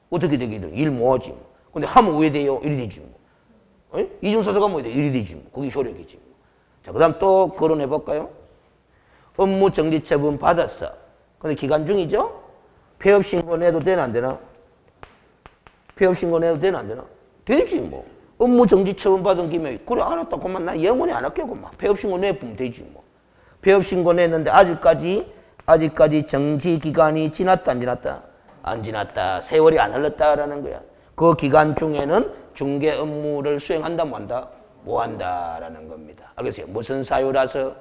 어떻게 되기든 일 못하지 뭐. 근데 하면 왜 돼요? 이리 되지 뭐. 이중소속가 뭐 돼? 이리 되지 뭐. 그게 효력이지 뭐. 자, 그 다음 또 거론해 볼까요? 업무 정지 처분 받았어. 근데 기간 중이죠? 폐업 신고 내도 되나 안 되나? 폐업 신고 내도 되나 안 되나? 되지 뭐. 업무 정지 처분 받은 김에 그래 알았다 그만 나 영원히 안 할게 그만. 폐업 신고 내보면 되지 뭐. 폐업 신고 냈는데 아직까지 정지 기간이 지났다 안 지났다? 안 지났다. 세월이 안 흘렀다라는 거야. 그 기간 중에는 중개 업무를 수행한다 뭐 한다? 뭐 한다라는 겁니다. 알겠어요? 무슨 사유라서?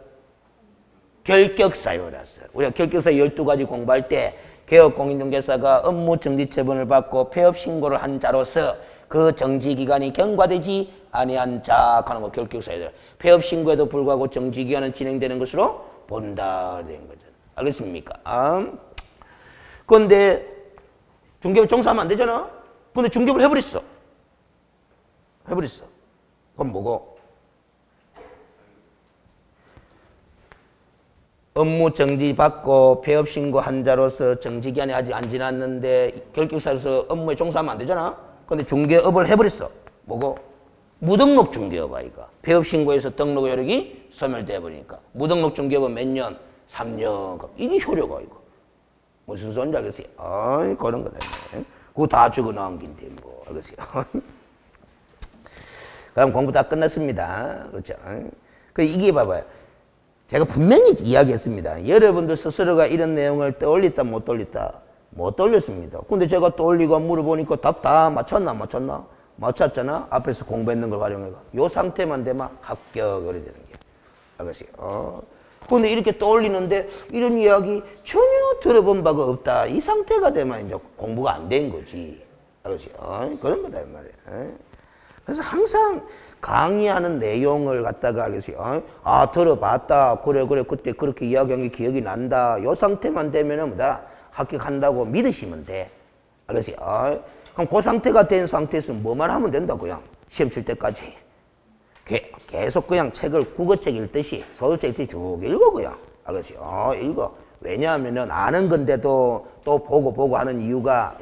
결격 사유라서. 우리가 결격사 12가지 공부할 때 개업공인중개사가 업무 정지 처분을 받고 폐업 신고를 한 자로서 그 정지 기간이 경과되지 아니한 자 하는 거 결격 사유다. 폐업 신고에도 불구하고 정지 기간은 진행되는 것으로 본다 된 거죠. 알겠습니까? 그런데 중개업 종사하면 안 되잖아. 근데 중개업을 해버렸어. 그럼 뭐고? 업무 정지 받고 폐업 신고 한 자로서 정지 기간이 아직 안 지났는데 결격사로서 업무에 종사하면 안 되잖아. 근데 중개업을 해버렸어. 뭐고? 무등록 중개업 아이가. 폐업 신고에서 등록 효력이 소멸돼 버리니까. 무등록 중개업은 몇 년? 3년. 이게 효력 아이가. 무슨 소리인지 알겠어요? 그런 거다. 그거 다 적어 나온 긴데 뭐. 알겠어요? 그럼 공부 다 끝났습니다. 그렇죠? 이게 봐봐요. 제가 분명히 이야기했습니다. 여러분들 스스로가 이런 내용을 떠올렸다 못 떠올렸다? 못 떠올렸습니다. 근데 제가 떠올리고 물어보니까 답 다 맞췄나? 맞췄잖아? 앞에서 공부했는 걸 활용해가. 요 상태만 되면 합격을 해야 되는 게. 알겠어요? 근데 이렇게 떠올리는데 이런 이야기 전혀 들어본 바가 없다. 이 상태가 되면 이제 공부가 안 된 거지. 알겠어요? 그런 거다, 이 말이에요. 그래서 항상 강의하는 내용을 갖다가 알겠어요? 들어봤다. 그래, 그때 그렇게 이야기한 게 기억이 난다. 요 상태만 되면은 뭐다? 합격한다고 믿으시면 돼. 알겠어요? 그럼 그 상태가 된 상태에서 뭐만 하면 된다, 그냥. 시험 칠 때까지. 계속 그냥 책을 국어책 읽듯이, 소설책 읽듯이 쭉 읽어, 그냥. 알겠어요? 읽어. 왜냐하면은 아는 건데도 또 보고 하는 이유가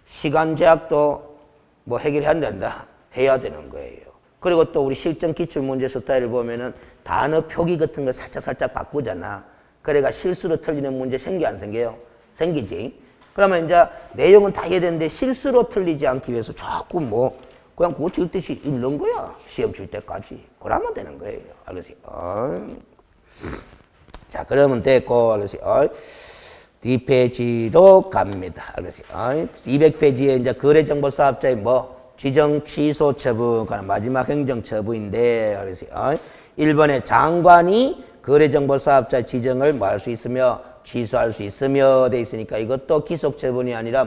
시간 제약도 뭐 해결해야 된다. 해야 되는 거예요. 그리고 또 우리 실전 기출문제 스타일을 보면은 단어 표기 같은 거 살짝 바꾸잖아. 그래가 실수로 틀리는 문제 생겨 안 생겨요? 생기지. 그러면 이제 내용은 다 이해되는데 실수로 틀리지 않기 위해서 자꾸 뭐 그냥 그거 읽듯이 읽는 거야. 시험 칠 때까지. 그러면 되는 거예요. 알겠어요? 자, 그러면 됐고, 알겠어요? 뒷페이지로 갑니다. 알겠어요? 200페이지에 이제 거래정보사업자의 지정 취소 처분, 마지막 행정처분인데, 알겠어요? 1번에 장관이 거래정보사업자 지정을 할 수 있으며 취소할 수 있으며 돼 있으니까 이것도 기속처분이 아니라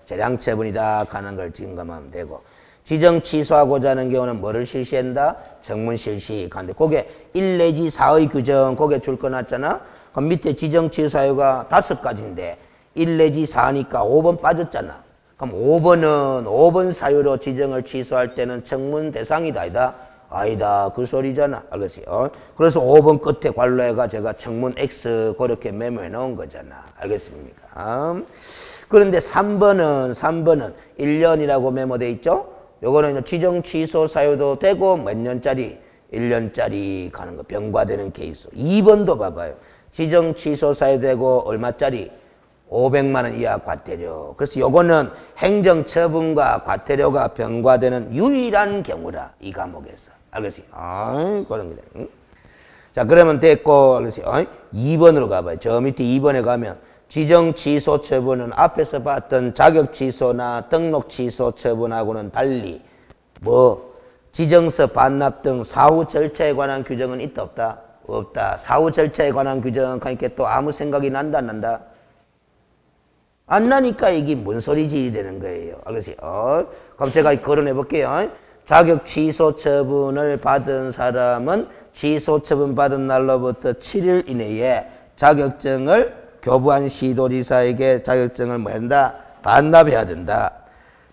재량처분이다 하는 걸 증감하면 되고, 지정 취소하고자 하는 경우는 뭐를 실시한다? 정문 실시. 근데 그게 1 내지 4의 규정, 그게 줄 거 놨잖아? 그럼 밑에 지정 취소 사유가 5가지인데 1 내지 4니까 5번 빠졌잖아. 그럼 5번 사유로 지정을 취소할 때는 청문 대상이다, 아니다? 아니다. 그 소리잖아. 알겠어요? 그래서 5번 끝에 관로해가 제가 청문 X 그렇게 메모해 놓은 거잖아. 알겠습니까? 그런데 3번은 1년이라고 메모돼 있죠? 요거는 지정 취소 사유도 되고 몇 년짜리? 1년짜리 가는 거 병과되는 케이스. 2번도 봐봐요. 지정 취소 사유되고 얼마짜리? 500만 원 이하 과태료. 그래서 요거는 행정처분과 과태료가 병과되는 유일한 경우라. 이 과목에서. 알겠어요? 그런 거다. 응? 자, 그러면 됐고, 알겠어요? 2번으로 가봐요. 저 밑에 2번에 가면 지정 취소 처분은 앞에서 봤던 자격 취소나 등록 취소 처분하고는 달리 지정서 반납 등 사후 절차에 관한 규정은 있다 없다? 없다. 사후 절차에 관한 규정 하니까 또 아무 생각이 난다 안 난다? 안 나니까 이게 뭔 소리지 되는 거예요. 알겠어요? 그럼 제가 거론해 볼게요. 자격 취소 처분을 받은 사람은 취소 처분 받은 날로부터 7일 이내에 자격증을 교부한 시도지사에게 자격증을 뭐 한다? 반납해야 된다.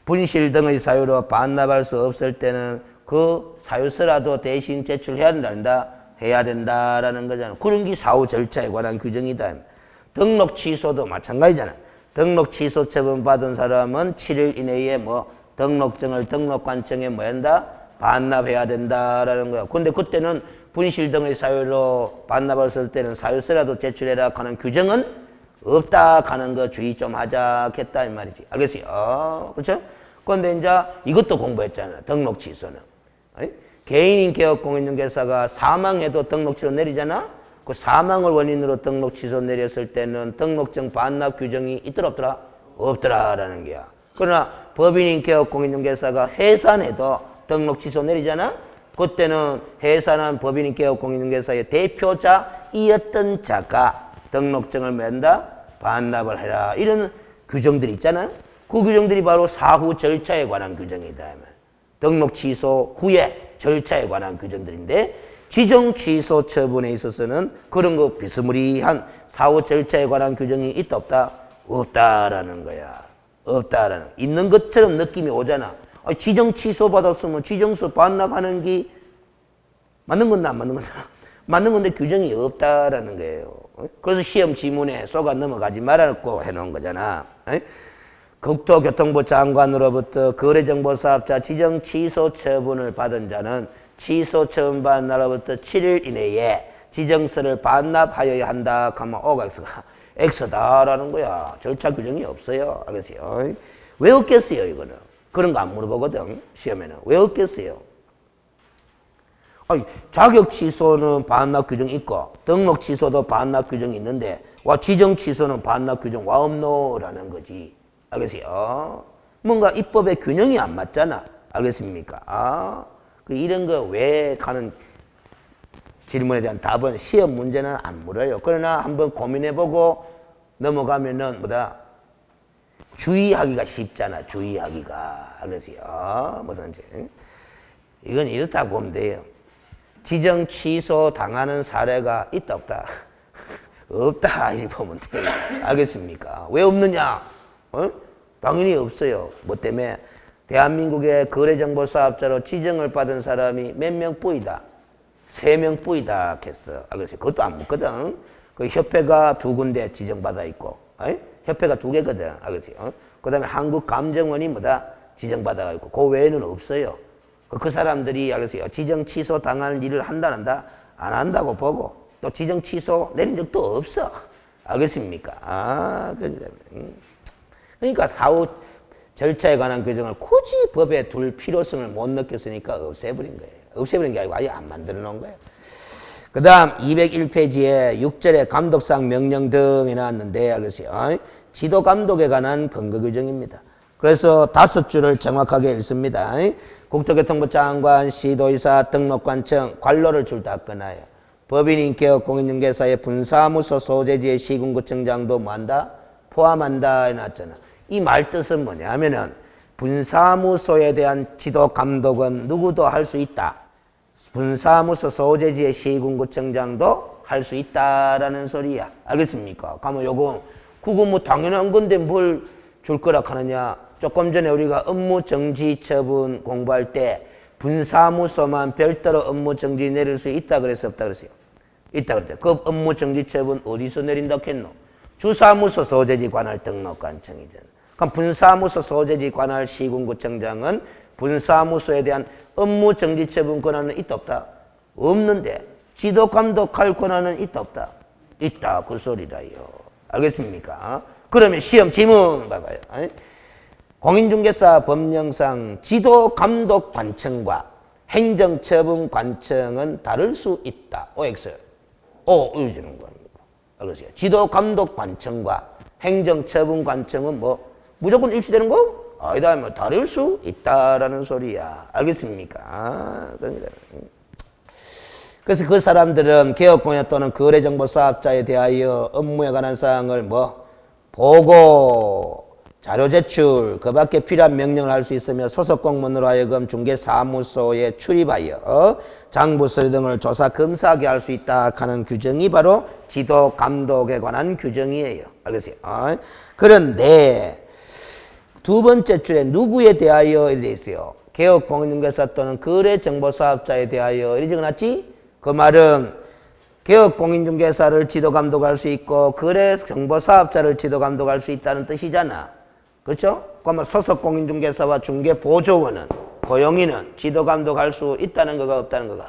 분실 등의 사유로 반납할 수 없을 때는 그 사유서라도 대신 제출해야 된다. 해야 된다라는 거잖아. 그런 게 사후 절차에 관한 규정이다. 등록 취소도 마찬가지잖아. 등록 취소 처분 받은 사람은 7일 이내에 등록증을 등록관청에 뭐 한다? 반납해야 된다라는 거야. 근데 그때는 분실 등의 사유로 반납했을 때는 사유서라도 제출해라 하는 규정은 없다 하는 거 주의 좀 하자겠다 이 말이지. 알겠어요? 그렇죠? 그런데 이제 이것도 공부했잖아. 등록 취소는. 개인인 개업공인중개사가 사망해도 등록 취소 내리잖아? 그 사망을 원인으로 등록 취소 내렸을 때는 등록증 반납 규정이 있더라 없더라? 없더라라는 거야. 그러나 법인인 개업공인중개사가 해산해도 등록 취소 내리잖아? 그때는 해산한 법인인 개업공인중개사의 대표자이었던 자가 등록증을 맨다 반납을 해라. 이런 규정들이 있잖아요. 그 규정들이 바로 사후 절차에 관한 규정이다. 등록 취소 후에 절차에 관한 규정들인데 지정 취소 처분에 있어서는 그런 거 비스무리한 사후 절차에 관한 규정이 있다 없다? 없다라는 거야. 없다라는. 있는 것처럼 느낌이 오잖아. 지정 취소 받았으면 지정서 반납하는 게 맞는 건데 안 맞는 건데 맞는 건데 규정이 없다라는 거예요. 그래서 시험 지문에 쏘가 넘어가지 말라고 해놓은 거잖아. 국토교통부 장관으로부터 거래정보사업자 지정 취소 처분을 받은 자는 취소 처분 받은 날로부터 7일 이내에 지정서를 반납하여야 한다 하면 O가 X다라는 거야. 절차 규정이 없어요. 알겠어요? 왜 없겠어요 이거는? 그런 거 안 물어보거든 시험에는. 왜 없겠어요? 자격 취소는 반납 규정이 있고 등록 취소도 반납 규정이 있는데 지정 취소는 반납 규정 와 없노라는 거지. 알겠어요? 뭔가 입법의 균형이 안 맞잖아. 알겠습니까? 이런 거 왜 하는 질문에 대한 답은 시험 문제는 안 물어요. 그러나 한번 고민해보고 넘어가면은 주의하기가 쉽잖아. 주의하기가. 알겠어요? 무슨 이건 이렇다 보면 돼요. 지정 취소 당하는 사례가 있다 없다? 없다 이렇게 보면 돼요. 알겠습니까? 왜 없느냐? 당연히 없어요. 뭐 때문에? 대한민국의 거래정보사업자로 지정을 받은 사람이 몇 명 뿌이다? 3명 뿌이다 했어. 알겠어요? 그것도 안 묻거든. 그 협회가 2군데 지정받아 있고, 협회가 2개거든. 알겠어요? 그 다음에 한국감정원이 지정받아 있고, 그 외에는 없어요. 그 사람들이 알겠어요? 지정 취소 당할 일을 한다, 안 한다? 안 한다고 보고, 또 지정 취소 내린 적도 없어. 알겠습니까? 그러니까 사후 절차에 관한 규정을 굳이 법에 둘 필요성을 못 느꼈으니까 없애버린 거예요. 없애버린 게 아니고 아예 안 만들어 놓은 거예요. 그 다음 201페이지에 6절에 감독상 명령 등 해놨는데 알겠어요? 지도 감독에 관한 근거 규정입니다. 그래서 5줄을 정확하게 읽습니다. 국토교통부 장관, 시도의사, 등록관청, 관로를 줄 다 끊어요. 법인인 개업 공인중개사의 분사무소 소재지의 시군구청장도 뭐한다? 포함한다 해놨잖아. 이 말 뜻은 뭐냐 하면은 분사무소에 대한 지도 감독은 누구도 할 수 있다. 분사무소 소재지의 시군구청장도 할 수 있다라는 소리야. 알겠습니까? 그러면 요거 그거 뭐 당연한 건데 뭘 줄 거라 하느냐. 조금 전에 우리가 업무정지 처분 공부할 때 분사무소만 별도로 업무정지 내릴 수 있다 그랬어 없다 그랬어요? 있다 그랬죠. 그 업무정지 처분 어디서 내린다 했노? 주사무소 소재지 관할 등록관청이잖아. 그럼 분사무소 소재지 관할 시군구청장은 분사무소에 대한 업무정지 처분 권한은 있다 없다? 없는데 지도 감독할 권한은 있다 없다? 있다 그 소리라요. 알겠습니까? 그러면 시험 지문 봐봐요. 공인중개사 법령상 지도 감독 관청과 행정처분 관청은 다를 수 있다. OX. 이러는 겁니다. 알겠어요? 지도 감독 관청과 행정처분 관청은 뭐 무조건 일치되는 거? 아니다. 뭐 다를 수 있다라는 소리야. 알겠습니까? 그래서 그 사람들은 개업공여 또는 거래정보 사업자에 대하여 업무에 관한 사항을 뭐 보고 자료 제출, 그 밖에 필요한 명령을 할 수 있으며 소속 공무원으로 하여금 중개사무소에 출입하여 장부 서류 등을 조사, 검사하게 할 수 있다 하는 규정이 바로 지도 감독에 관한 규정이에요. 알겠어요? 그런데 두 번째 줄에 누구에 대하여 이렇게 돼 있어요. 개업공인중개사 또는 거래정보사업자에 대하여 이렇게 적어놨지? 그 말은 개업공인중개사를 지도감독할 수 있고 거래정보사업자를 지도감독할 수 있다는 뜻이잖아. 그렇죠? 그러면 소속공인중개사와 중개보조원은 고용인은 지도감독할 수 있다는 거가 없다는 거가?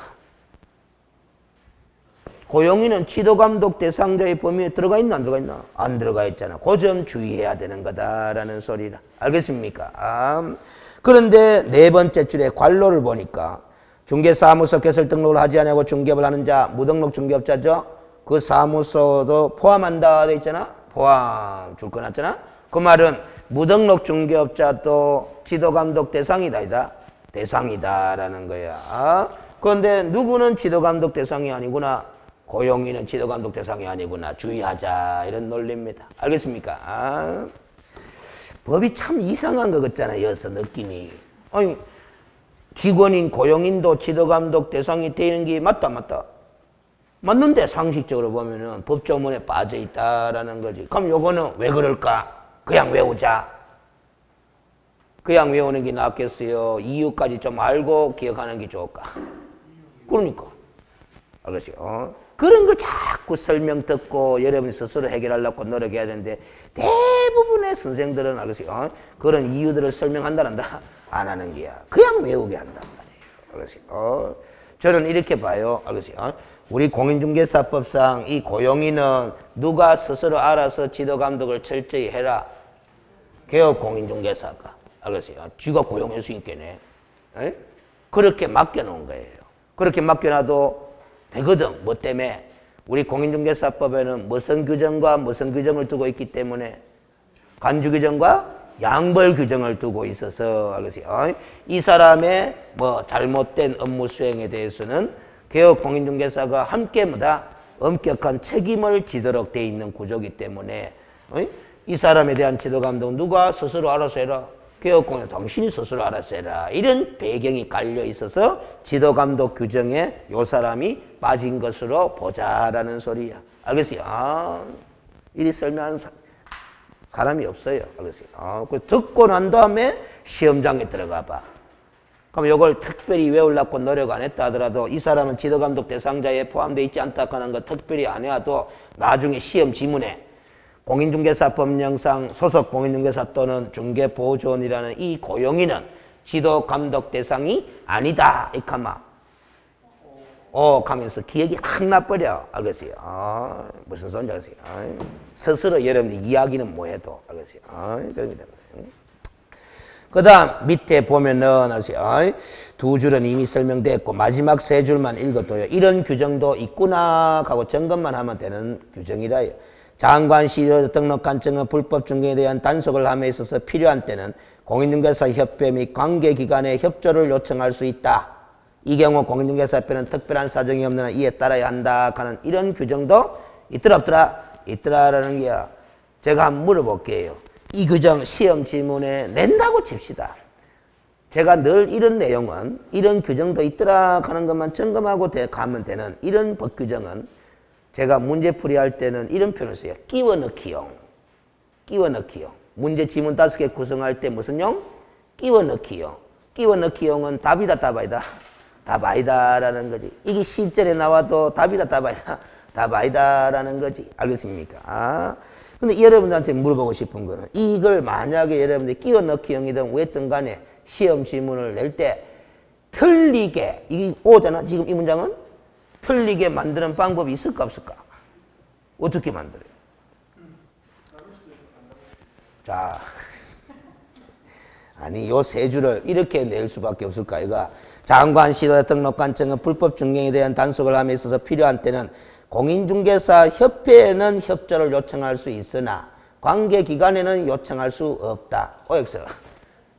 고용인은 지도감독 대상자의 범위에 들어가 있나 안 들어가 있나? 안 들어가 있잖아. 그 점 주의해야 되는 거다라는 소리라. 알겠습니까? 그런데 네 번째 줄에 관로를 보니까 중개사무소 개설 등록을 하지 않고 중개업을 하는 자, 무등록 중개업자죠. 그 사무소도 포함한다 돼 있잖아. 포함 줄 거 놨잖아. 그 말은 무등록 중개업자도 지도감독 대상이다. 대상이다라는 거야. 그런데 누구는 지도감독 대상이 아니구나. 고용인은 지도감독 대상이 아니구나. 주의하자. 이런 논리입니다. 알겠습니까? 법이 참 이상한 거 같잖아요. 여기서 느낌이. 아니 직원인 고용인도 지도감독 대상이 되는 게 맞다 맞다? 맞는데 상식적으로 보면은 법조문에 빠져 있다라는 거지. 그럼 요거는 왜 그럴까? 그냥 외우자. 그냥 외우는 게 낫겠어요? 이유까지 좀 알고 기억하는 게 좋을까? 그러니까. 알겠어요? 그런 걸 자꾸 설명 듣고 여러분이 스스로 해결하려고 노력해야 되는데 대부분의 선생들은 알겠어요? 그런 이유들을 설명한다는다. 안 하는 게야. 그냥 외우게 한단 말이에요. 알겠어요? 저는 이렇게 봐요. 알겠어요? 우리 공인중개사법상 이 고용인은 누가 스스로 알아서 지도감독을 철저히 해라. 개업공인중개사가. 알겠어요? 쥐가 고용할 수 있겠네. 에? 그렇게 맡겨놓은 거예요. 그렇게 맡겨놔도 되거든. 뭐 때문에? 우리 공인중개사법에는 무슨 규정과 무슨 규정을 두고 있기 때문에 간주규정과 양벌 규정을 두고 있어서 알겠어요? 이 사람의 뭐 잘못된 업무 수행에 대해서는 개업공인중개사가 함께 뭐다? 엄격한 책임을 지도록 돼 있는 구조이기 때문에 이 사람에 대한 지도감독 누가 스스로 알아서 해라. 개업공인 당신이 스스로 알아서 해라. 이런 배경이 깔려 있어서 지도감독 규정에 요 사람이 빠진 것으로 보자라는 소리야. 알겠어요? 이리 설명하는 사람이 없어요. 알겠어요? 그 듣고 난 다음에 시험장에 들어가 봐. 그럼 이걸 특별히 외우려고 노력 안 했다 하더라도 이 사람은 지도감독 대상자에 포함되어 있지 않다 하는 거 특별히 안 해도 나중에 시험 지문에 공인중개사 법령상 소속 공인중개사 또는 중개보조원이라는 이 고용인은 지도감독 대상이 아니다. 이카마. 가면서 기억이 확 나버려. 알겠어요? 무슨 소리인지 알겠어요? 스스로 여러분들 이야기는 뭐 해도 알겠어요? 그렇기 때문에. 그 다음 밑에 보면은 알겠어요? 두 줄은 이미 설명됐고 마지막 세 줄만 읽어도요. 이런 규정도 있구나 하고 점검만 하면 되는 규정이라요. 장관시료 등록관청은 불법 중개에 대한 단속을 함에 있어서 필요한 때는 공인중개사 협회 및 관계기관의 협조를 요청할 수 있다. 이 경우 공인중개사협회는 특별한 사정이 없는 한 이에 따라야 한다 하는 이런 규정도 있더라 없더라? 있더라라는 게야. 제가 한번 물어볼게요. 이 규정 시험 지문에 낸다고 칩시다. 제가 늘 이런 내용은 이런 규정도 있더라 하는 것만 점검하고 가면 되는 이런 법 규정은 제가 문제풀이 할 때는 이런 표현을 써요. 끼워 넣기용. 끼워 넣기용. 문제 지문 5개 구성할 때 무슨 용? 끼워 넣기용. 끼워 넣기용은 답이다 답 아니다. 답 아니다라는 거지. 이게 시절에 나와도 답이다 답 아니다. 답 아니다라는 거지. 알겠습니까? 근데 여러분들한테 물어보고 싶은 거는 이걸 만약에 여러분들이 끼워 넣기용이든 왜든 간에 시험 지문을 낼 때 틀리게 이게 오잖아. 지금 이 문장은 틀리게 만드는 방법이 있을까 없을까? 어떻게 만들어요? 자, 아니 요 세 줄을 이렇게 낼 수밖에 없을까? 이거 장관 시도 등록관청은 불법 중개에 대한 단속을 함에 있어서 필요한 때는 공인중개사 협회에는 협조를 요청할 수 있으나 관계기관에는 요청할 수 없다. OX.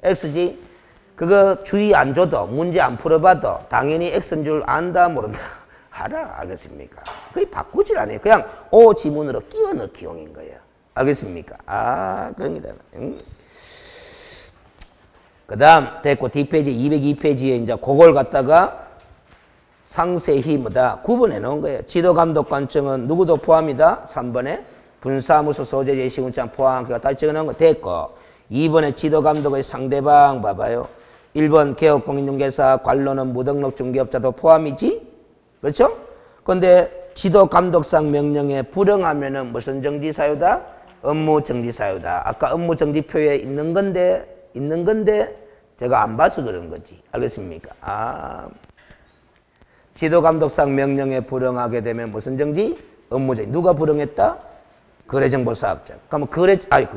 X지? 그거 주의 안 줘도 문제 안 풀어봐도 당연히 X인 줄 안다 모른다. 알아. 알겠습니까? 거의 바꾸질 않아요. 그냥 O 지문으로 끼워 넣기용인 거예요. 알겠습니까? 그런 게다. 그 다음 됐고 뒷페이지 202페이지에 이제 그걸 갖다가 상세히 구분해 놓은 거예요. 지도감독관청은 누구도 포함이다. 3번에 분사무소 소재 제시문장 포함. 그거 다시 적어놓은 거 됐고 2번에 지도감독의 상대방 봐봐요. 1번 개업공인중개사 관로는 무등록 중개업자도 포함이지? 그렇죠? 근데 지도감독상 명령에 불응하면은 무슨 정지사유다? 업무정지사유다. 아까 업무정지표에 있는 건데 제가 안 봐서 그런 거지. 알겠습니까? 지도감독상 명령에 불응하게 되면 무슨 정지? 업무정지. 누가 불응했다? 거래정보사업자. 그러면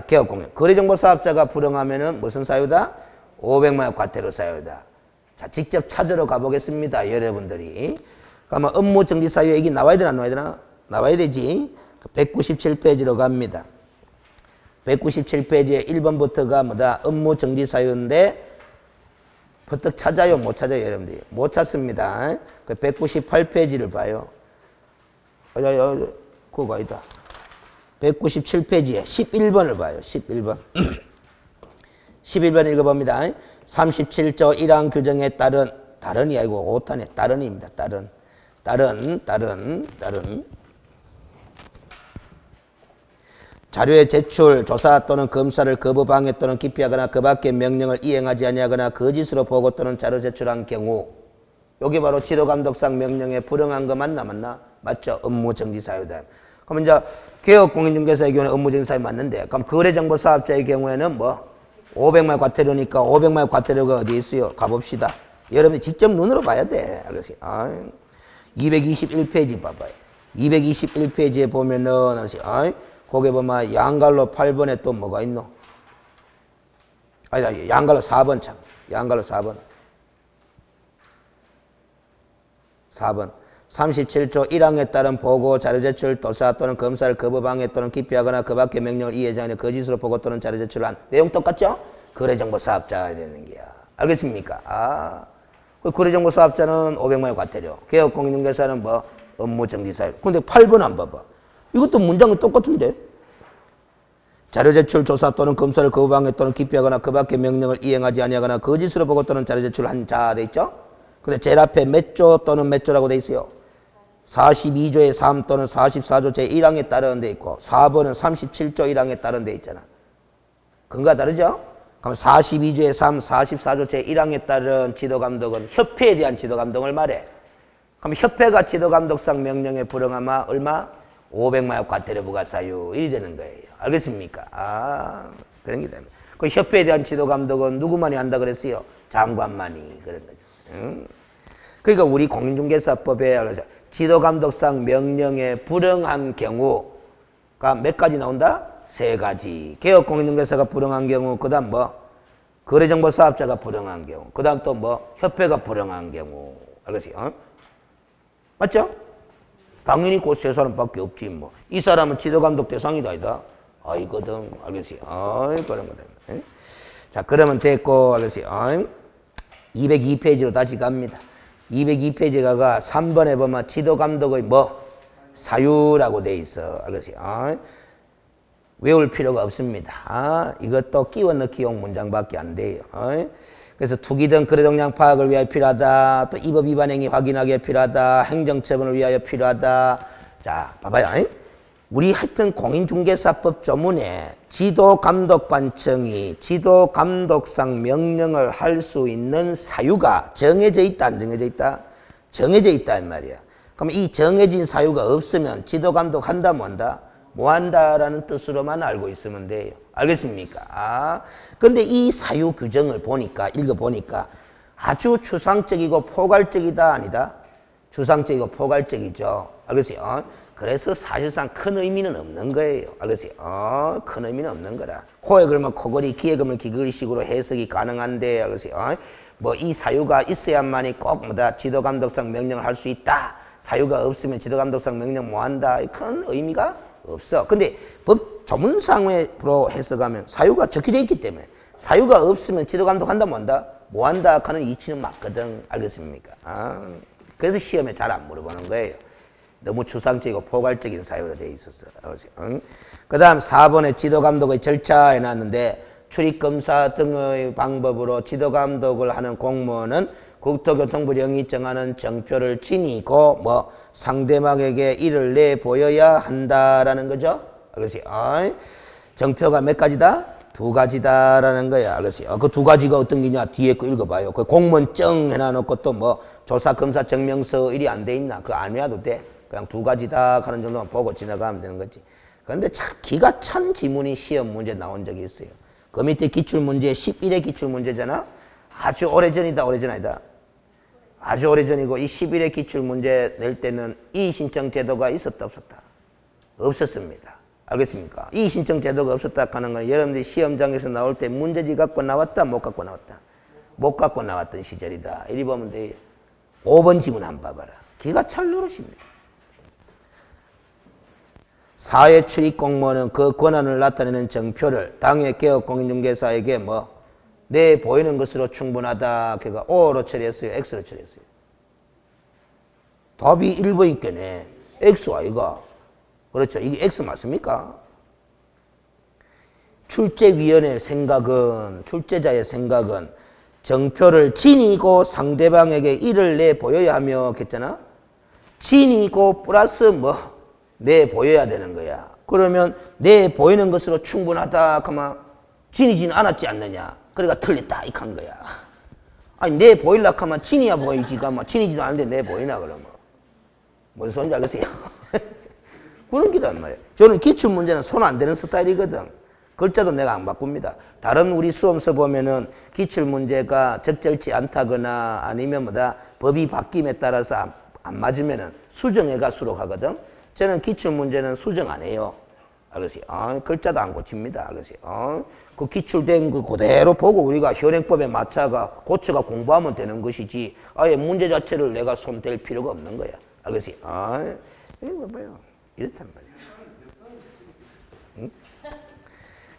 개업공인. 거래정보사업자가 불응하면은 무슨 사유다? 500만 원 과태료 사유다. 자, 직접 찾으러 가보겠습니다. 여러분들이. 그러면 업무정지 사유 얘기 나와야 되나 안 나와야 되나? 나와야 되지. 197페이지로 갑니다. 197페이지에 1번부터가 업무정지 사유인데 버뜩 찾아요? 못 찾아요? 여러분들이? 못 찾습니다. 198페이지를 봐요. 그거 아니다. 197페이지에 11번을 봐요. 11번. 11번 읽어봅니다. 37조 1항 규정에 따른 따른이 아니고 5탄에 따른입니다. 따른 자료의 제출, 조사 또는 검사를 거부, 방해 또는 기피하거나 그 밖의 명령을 이행하지 아니하거나 거짓으로 보고 또는 자료 제출한 경우 여기 바로 지도감독상 명령에 불응한 거 맞나? 맞죠? 업무정지 사유다. 그럼 이제 개업공인중개사의 경우는 업무정지 사유 맞는데 그럼 거래정보사업자의 경우에는 500만 과태료니까 500만 과태료가 어디에 있어요? 가봅시다. 여러분이 직접 눈으로 봐야 돼. 알겠어요? 221페이지 봐봐요. 221페이지에 보면은 거기 보면 양갈로 8번에 또 뭐가 있노? 아니다. 양갈로 4번 참. 양갈로 4번. 4번. 37조 1항에 따른 보고, 자료 제출, 도사 또는 검사를 거부, 방해 또는 기피하거나 그 밖의 명령을 이해하지 않아 거짓으로 보고 또는 자료 제출한 내용 똑같죠? 거래정보사업자가 되는 게야. 알겠습니까? 거래정보사업자는 500만 원 과태료. 개업공인중개사는 업무정지사유. 근데 8번 안 봐봐. 이것도 문장이 똑같은데? 자료 제출, 조사 또는 검사를 거부, 방해 또는 기피하거나 그 밖의 명령을 이행하지 아니하거나 거짓으로 보고 또는 자료 제출한 자 돼 있죠? 근데 제일 앞에 몇 조 또는 몇 조라고 돼 있어요? 42조의 3 또는 44조 제1항에 따른 데 있고 4번은 37조 1항에 따른 데 있잖아. 그거가 다르죠? 그럼 42조의 3, 44조 제1항에 따른 지도감독은 협회에 대한 지도감독을 말해. 그럼 협회가 지도감독상 명령에 불응하면 얼마? 500만 원 과태료 부과사유 일이 되는 거예요. 알겠습니까? 그런 게 됩니다. 그 협회에 대한 지도감독은 누구만이 한다 그랬어요? 장관만이. 그런 거죠. 그러니까 우리 공인중개사법에 지도감독상 명령에 불응한 경우가 몇 가지 나온다? 3가지. 개업공인중개사가 불응한 경우, 그 다음 거래정보사업자가 불응한 경우, 그 다음 또 협회가 불응한 경우. 알겠어요? 맞죠? 당연히 그 3사람밖에 없지 이 사람은 지도감독 대상이다 아니다? 아이거든. 알겠어요? 그런 거다. 자, 그러면 됐고, 알겠어요? 202페이지로 다시 갑니다. 202페이지 가가 3번에 보면 지도감독의 사유라고 돼 있어. 알겠어요? 외울 필요가 없습니다. 이것도 끼워 넣기용 문장밖에 안 돼요. 그래서 투기 등 거래동량 파악을 위하여 필요하다. 또 이 법 위반 행위 확인하기 위해 필요하다. 행정처분을 위하여 필요하다. 자, 봐봐요. 우리 하여튼 공인중개사법 조문에 지도감독관청이 지도감독상 명령을 할 수 있는 사유가 정해져 있다, 안 정해져 있다? 정해져 있다, 이 말이야. 그럼 이 정해진 사유가 없으면 지도감독 한다, 뭐 한다? 뭐 한다라는 뜻으로만 알고 있으면 돼요. 알겠습니까? 근데 이 사유 규정을 보니까, 읽어보니까 아주 추상적이고 포괄적이다, 아니다? 추상적이고 포괄적이죠. 알겠어요? 그래서 사실상 큰 의미는 없는 거예요. 알겠어요? 큰 의미는 없는 거라. 코에 걸면 코걸이, 귀에 걸면 귀걸이 식으로 해석이 가능한데, 알겠어요? 뭐 이 사유가 있어야만이 꼭 뭐다 지도감독상 명령을 할 수 있다. 사유가 없으면 지도감독상 명령 뭐 한다. 큰 의미가 없어. 근데 법 조문상으로 해석하면 사유가 적혀져 있기 때문에 사유가 없으면 지도감독 한다 뭐 한다? 뭐 한다 하는 이치는 맞거든. 알겠습니까? 그래서 시험에 잘 안 물어보는 거예요. 너무 추상적이고 포괄적인 사유로 되어 있었어. 그 다음 4번에 지도감독의 절차 해놨는데 출입검사 등의 방법으로 지도감독을 하는 공무원은 국토교통부 령이 정하는 정표를 지니고 뭐 상대방에게 이를 내보여야 한다라는 거죠. 알겠어요? 정표가 몇 가지다? 2가지다라는 거야. 알겠어요? 그 2가지가 어떤 게냐? 뒤에 거 읽어봐요. 그 공무원 정 해놔놓고 또 뭐 조사, 검사, 증명서 일이 안 돼 있나? 그거 안 외워도 돼. 그냥 2가지다 하는 정도만 보고 지나가면 되는 거지. 그런데 참 기가 찬 지문이 시험 문제 나온 적이 있어요. 그 밑에 기출문제 11회 기출문제잖아. 아주 오래전이다, 오래전 아니다. 아주 오래전이고 이 11회 기출문제 낼 때는 이의신청 제도가 있었다, 없었다? 없었습니다. 알겠습니까? 이의신청 제도가 없었다 하는 건 여러분들이 시험장에서 나올 때 문제지 갖고 나왔다, 못 갖고 나왔다? 못 갖고 나왔던 시절이다. 이리 보면 돼요. 5번 지문 한번 봐봐라. 기가 찰 노릇입니다. 사회 출입 공무원은 그 권한을 나타내는 정표를 당해 개업 공인중개사에게 뭐 내보이는 것으로 충분하다. 걔가 O로 처리했어요? X로 처리했어요? 답이 1번이겠네. X가 이거. 그렇죠. 이게 X 맞습니까? 출제위원회의 생각은, 출제자의 생각은 정표를 지니고 상대방에게 이를 내보여야 하며 했잖아. 지니고 플러스 뭐 내보여야 되는 거야. 그러면 내보이는 것으로 충분하다 하면 지니지는 않았지 않느냐. 그러니까 틀렸다 이렇게 한 거야. 아니 내보이려고 하면 지니야 보이지가 뭐 지니지도 않는데 내보이나 그러면. 뭔 소린지 알겠어요? 그런 기단 말이에요. 저는 기출문제는 손 안 대는 스타일이거든. 글자도 내가 안 바꿉니다. 다른 우리 수험서 보면은 기출문제가 적절치 않다거나 아니면 뭐다 법이 바뀜에 따라서 안 맞으면은 수정해가 수록하거든. 저는 기출문제는 수정 안 해요. 알겠어요? 글자도 안 고칩니다. 알겠어요? 그 기출된 그 그대로 보고 우리가 현행법에 맞춰가 고쳐가 공부하면 되는 것이지 아예 문제 자체를 내가 손댈 필요가 없는 거야. 알겠어요? 이거 봐요. 이렇단 말이야. 응?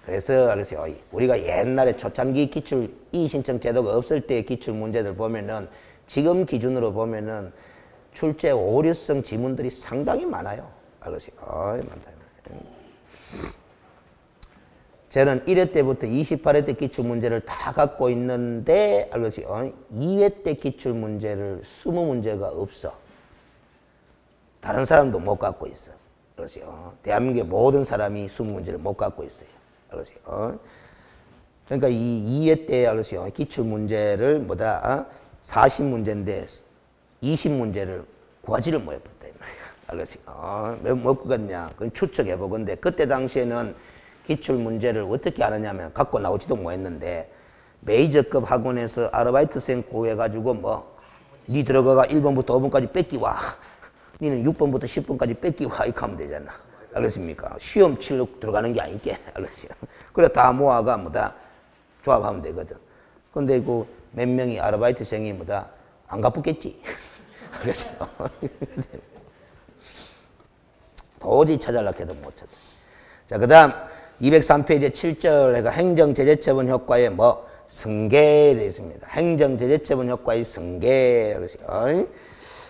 그래서 알겠어요. 우리가 옛날에 초창기 기출 이의신청 제도가 없을 때의 기출 문제들 보면은 지금 기준으로 보면은 출제 오류성 지문들이 상당히 많아요. 알겠어요? 많다. 저는 1회 때부터 28회 때 기출문제를 다 갖고 있는데 알겠어요? 2회 때 기출문제를 20문제가 없어. 다른 사람도 못 갖고 있어. 알겠어요? 대한민국의 모든 사람이 20문제를 못 갖고 있어요. 알겠어요? 그러니까 이 2회 때 알겠어요? 기출문제를 뭐다 40문제인데 20문제를 구하지를 못했다. 알겠어요? 못 구했냐? 그건 추측해 보건데 그때 당시에는 기출 문제를 어떻게 하느냐면 갖고 나오지도 못했는데 메이저급 학원에서 아르바이트생 구해가지고 뭐 니 들어가가 1번부터 5번까지 뺏기 와. 니는 6번부터 10번까지 뺏기 와. 이렇게 하면 되잖아. 알겠습니까? 시험 치러 들어가는 게 아니게. 알겠어요? 그래 다 모아가 뭐다 조합하면 되거든. 근데 그 몇 명이 아르바이트생이 뭐다 안 갚겠지. 알겠어요? 도저히 찾아려고 해도 못 찾았어. 자, 그 다음 203페이지 7절에가 행정제재처분 효과의 뭐 승계를 있습니다. 행정제재처분 효과의 승계.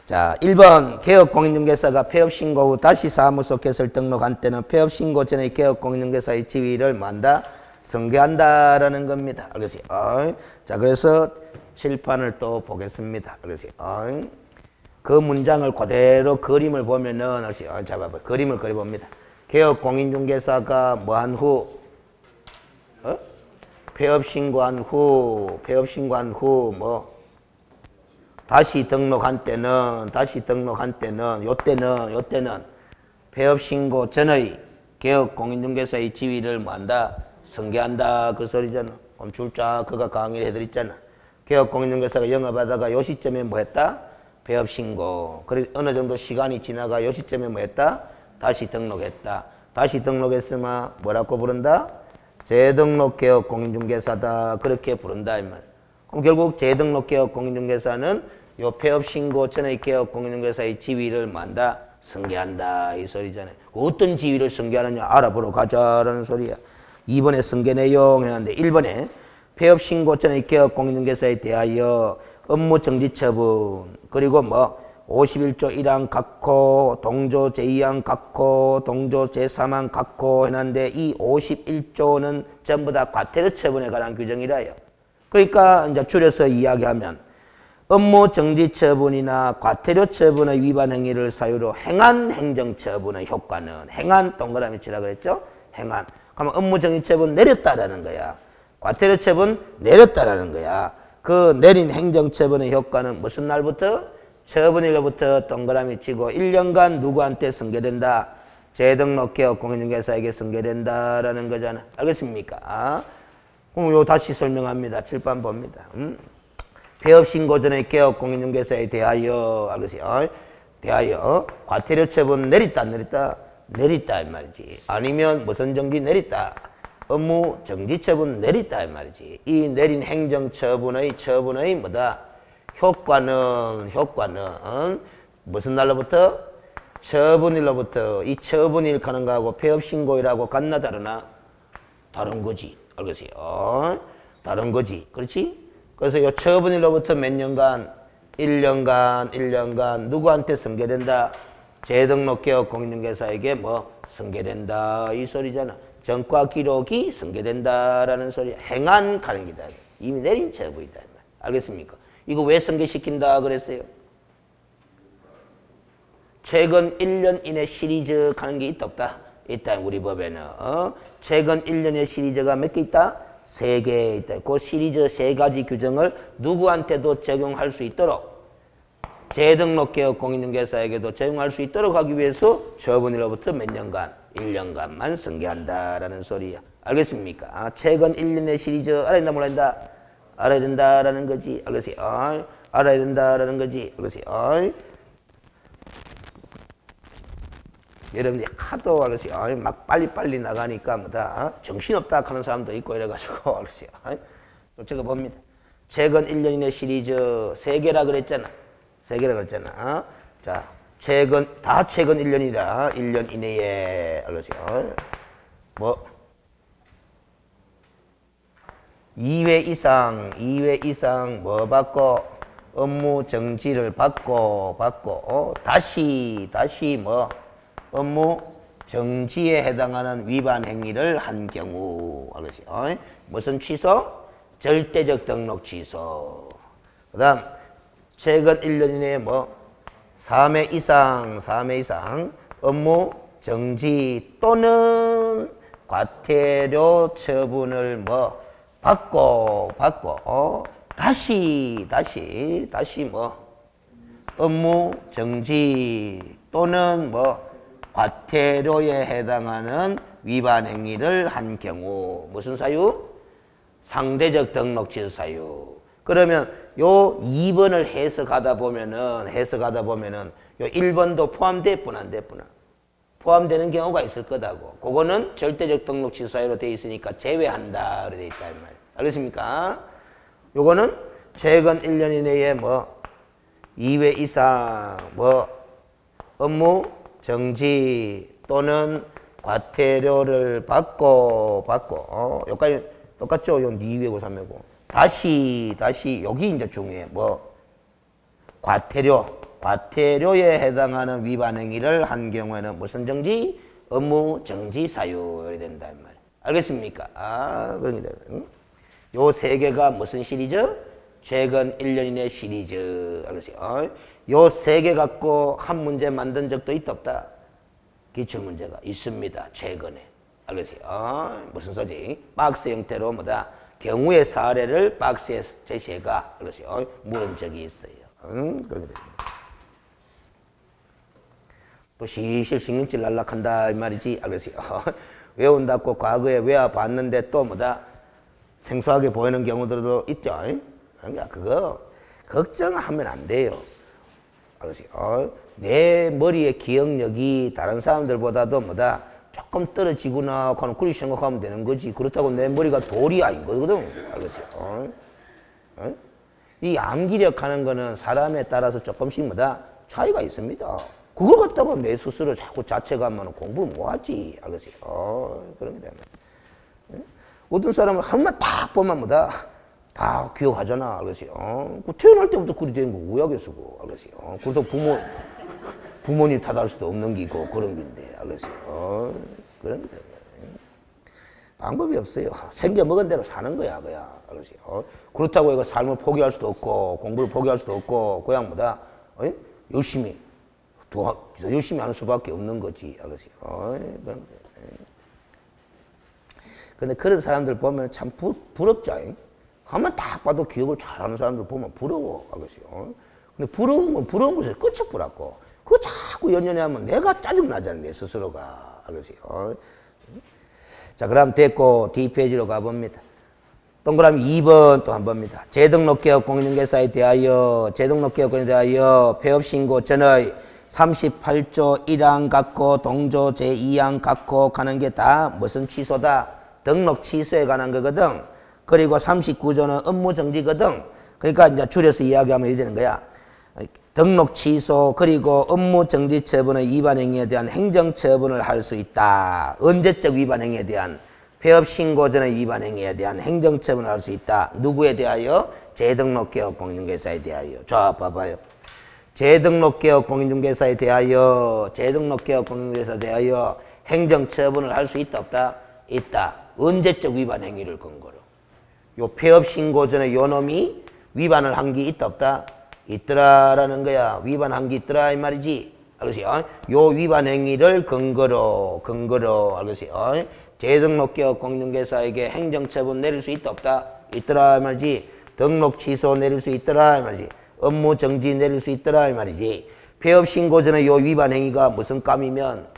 자, 1번 개업공인중개사가 폐업신고 후 다시 사무소 개설 등록한 때는 폐업신고 전의 개업공인중개사의 지위를 만다 승계한다라는 겁니다. 알겠어요? 자, 그래서 칠판을 또 보겠습니다. 알겠어요? 그 문장을 그대로 그림을 보면은 알겠어요? 자, 봐봐. 그림을 그려봅니다. 개업공인중개사가 뭐한 후 폐업신고한 후 뭐 다시 등록한 때는 요때는 폐업신고 전의 개업공인중개사의 지위를 뭐한다? 승계한다 그 소리잖아. 그럼 줄자 그가 강의를 해드렸잖아. 개업공인중개사가 영업하다가 요 시점에 뭐 했다? 폐업신고. 그래 어느 정도 시간이 지나가 요 시점에 뭐 했다? 다시 등록했다. 다시 등록했으면 뭐라고 부른다? 재등록 개업공인중개사다 그렇게 부른다 이 말. 그럼 결국 재등록 개업공인중개사는 요 폐업신고 전의 개업공인중개사의 지위를 만다 승계한다 이 소리잖아요. 어떤 지위를 승계하느냐 알아보러 가자라는 소리야. 2번에 승계 내용 해놨는데 1번에 폐업신고 전의 개업공인중개사에 대하여 업무 정지 처분 그리고 뭐 51조 1항 각호, 동조 제2항 각호, 동조 제3항 각호 해놨는데 이 51조는 전부 다 과태료 처분에 관한 규정이라요. 그러니까 이제 줄여서 이야기하면 업무 정지 처분이나 과태료 처분의 위반 행위를 사유로 행한 행정처분의 효과는 행한 동그라미 치라 그랬죠? 행한. 그러면 업무 정지 처분 내렸다라는 거야. 과태료 처분 내렸다라는 거야. 그 내린 행정처분의 효과는 무슨 날부터? 처분일로부터 동그라미 치고 1년간 누구한테 승계된다? 재등록 개업공인중개사에게 승계된다라는 거잖아. 알겠습니까? 그럼 요 다시 설명합니다. 칠판 봅니다. 폐업신고 전의 개업공인중개사에 대하여 알겠어요? 대하여 과태료 처분 내렸다 안 내렸다? 내렸다 이 말이지. 아니면 무슨 정지 내렸다? 업무 정지 처분 내렸다 이 말이지. 이 내린 행정처분의 뭐다? 효과는 무슨 날로부터? 처분일로부터. 이 처분일 가는 거하고 폐업신고일하고 같나 다르나? 다른 거지. 알겠어요? 다른 거지. 그렇지? 그래서 이 처분일로부터 몇 년간? 1년간 누구한테 승계된다? 재등록 개업공인중개사에게 뭐 승계된다 이 소리잖아. 전과 기록이 승계된다라는 소리. 행한 가는 기다. 이미 내린 처분이다. 알겠습니까? 이거 왜 승계시킨다 그랬어요? 최근 1년 이내 시리즈 가는 게 있다 없다? 있다 우리 법에는. 최근 1년의 시리즈가 몇 개 있다? 3개 있다. 그 시리즈 3가지 규정을 누구한테도 적용할 수 있도록 재등록 개업공인중개사에게도 적용할 수 있도록 하기 위해서 처분일로부터 몇 년간? 1년간만 승계한다라는 소리야. 알겠습니까? 최근 1년의 시리즈 알아야 된다 몰라야 된다? 알아야 된다라는 거지. 알겠어요? 알아야 된다라는 거지. 알겠어요? 여러분들이 하도 알겠어요? 막 빨리빨리 나가니까 뭐다 정신없다 하는 사람도 있고 이래가지고 알겠어요? 제가 봅니다. 최근 1년 이내 시리즈 3개라 그랬잖아. 3개라 그랬잖아. 자, 최근 1년이라 1년 이내에 알겠어요? 뭐 2회 이상 뭐 받고 업무 정지를 받고 다시 뭐 업무 정지에 해당하는 위반 행위를 한 경우 알겠어요? 무슨 취소? 절대적 등록 취소. 그 다음 최근 1년 이내에 뭐 3회 이상 업무 정지 또는 과태료 처분을 뭐 받고 다시 뭐 업무 정지 또는 뭐 과태료에 해당하는 위반 행위를 한 경우 무슨 사유? 상대적 등록 취소 사유. 그러면 요 2번을 해석하다 보면은 요 1번도 포함됐구나 안 됐구나? 포함되는 경우가 있을 거다고. 그거는 절대적 등록 취소 사유로 돼 있으니까 제외한다 그래 돼 있다 이 말. 알겠습니까? 요거는 최근 1년 이내에 뭐 2회 이상 뭐 업무 정지 또는 과태료를 받고 여기까지 똑같죠? 요 2회고 3회고 다시 여기 이제 중요해. 뭐 과태료 과태료에 해당하는 위반 행위를 한 경우에는 무슨 정지? 업무 정지 사유가 된다 이 말이에요. 알겠습니까? 그러니까 요 세 개가 무슨 시리즈? 최근 1년 이내 시리즈. 알겠어요? 요 세 개 갖고 한 문제 만든 적도 있다 없다? 기출문제가 있습니다. 최근에. 알겠어요? 무슨 소지? 박스 형태로 뭐다? 경우의 사례를 박스에 제시해가. 알겠어요? 물은 적이 있어요. 그렇게 됩니다. 또 시실 신경질 날락한다 이 말이지. 알겠어요? 외운다고 과거에 외워봤는데 또 뭐다? 생소하게 보이는 경우들도 있죠. 그러니까 그거 걱정하면 안 돼요. 알겠어요? 내 머리의 기억력이 다른 사람들보다도 뭐다? 조금 떨어지구나 하는 그렇게 생각하면 되는 거지. 그렇다고 내 머리가 돌이 아닌 거거든. 알겠어요? 이 암기력 하는 거는 사람에 따라서 조금씩 뭐다? 차이가 있습니다. 그걸 갖다가 내 스스로 자꾸 자책하면 공부를 못하지. 알겠어요? 그런 게 되면. 어떤 사람을 한 번만 딱 보면 뭐다? 다 기억하잖아. 알겠어요? 태어날 때부터 그리 된 거 우약했고. 알겠어요? 그렇다고 부모님 탓할 수도 없는 기고 그런 건데. 알겠어요? 그런 게 되면. 방법이 없어요. 생겨 먹은 대로 사는 거야, 그야. 알겠어요? 그렇다고 이거 삶을 포기할 수도 없고, 공부를 포기할 수도 없고, 그냥 뭐다? 열심히, 더 열심히 하는 수밖에 없는 거지. 알겠어요? 근데 그런 사람들 보면 참 부럽죠. 한번 딱 봐도 기억을 잘하는 사람들 보면 부러워. 알겠어요? 근데 부러운 것을 끝이 부럽고, 그거 자꾸 연연해 하면 내가 짜증나잖아, 내 스스로가. 알겠어요? 자, 그럼 됐고, D페이지로 가봅니다. 동그라미 2번 또 한 번입니다. 재등록개업 공인중개사에 대하여, 재등록개업 공인에 대하여 폐업신고 전의 38조 1항 갖고 동조 제2항 갖고 가는 게 다 무슨 취소다? 등록 취소에 관한 거거든. 그리고 39조는 업무정지거든. 그러니까 이제 줄여서 이야기하면 이렇게 되는 거야. 등록 취소 그리고 업무정지 처분의 위반 행위에 대한 행정처분을 할 수 있다. 언제적 위반 행위에 대한 폐업신고 전의 위반 행위에 대한 행정처분을 할 수 있다. 누구에 대하여? 재등록개업 공인중개사에 대하여. 자, 봐봐요. 재등록개업 공인중개사에 대하여, 재등록개업 공인중개사에 대하여 행정처분을 할 수 있다 없다? 있다. 언제적 위반 행위를 근거로. 요 폐업신고 전에 요 놈이 위반을 한 게 있다 없다? 있더라라는 거야. 위반한 게 있더라 이 말이지. 알겠어요? 요 위반 행위를 근거로 알겠어요? 재등록개업 공인중개사에게 행정처분 내릴 수 있다 없다? 있더라 이 말이지. 등록 취소 내릴 수 있더라 이 말이지. 업무 정지 내릴 수 있더라 이 말이지. 폐업신고 전에 요 위반 행위가 무슨 감이면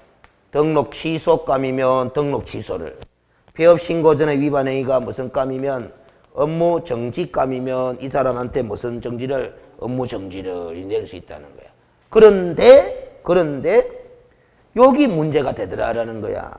등록 취소감이면 등록 취소를, 폐업신고 전에 위반 행위가 무슨 감이면 업무 정지감이면 이 사람한테 무슨 정지를, 업무 정지를 내릴 수 있다는 거야. 그런데 여기 문제가 되더라라는 거야.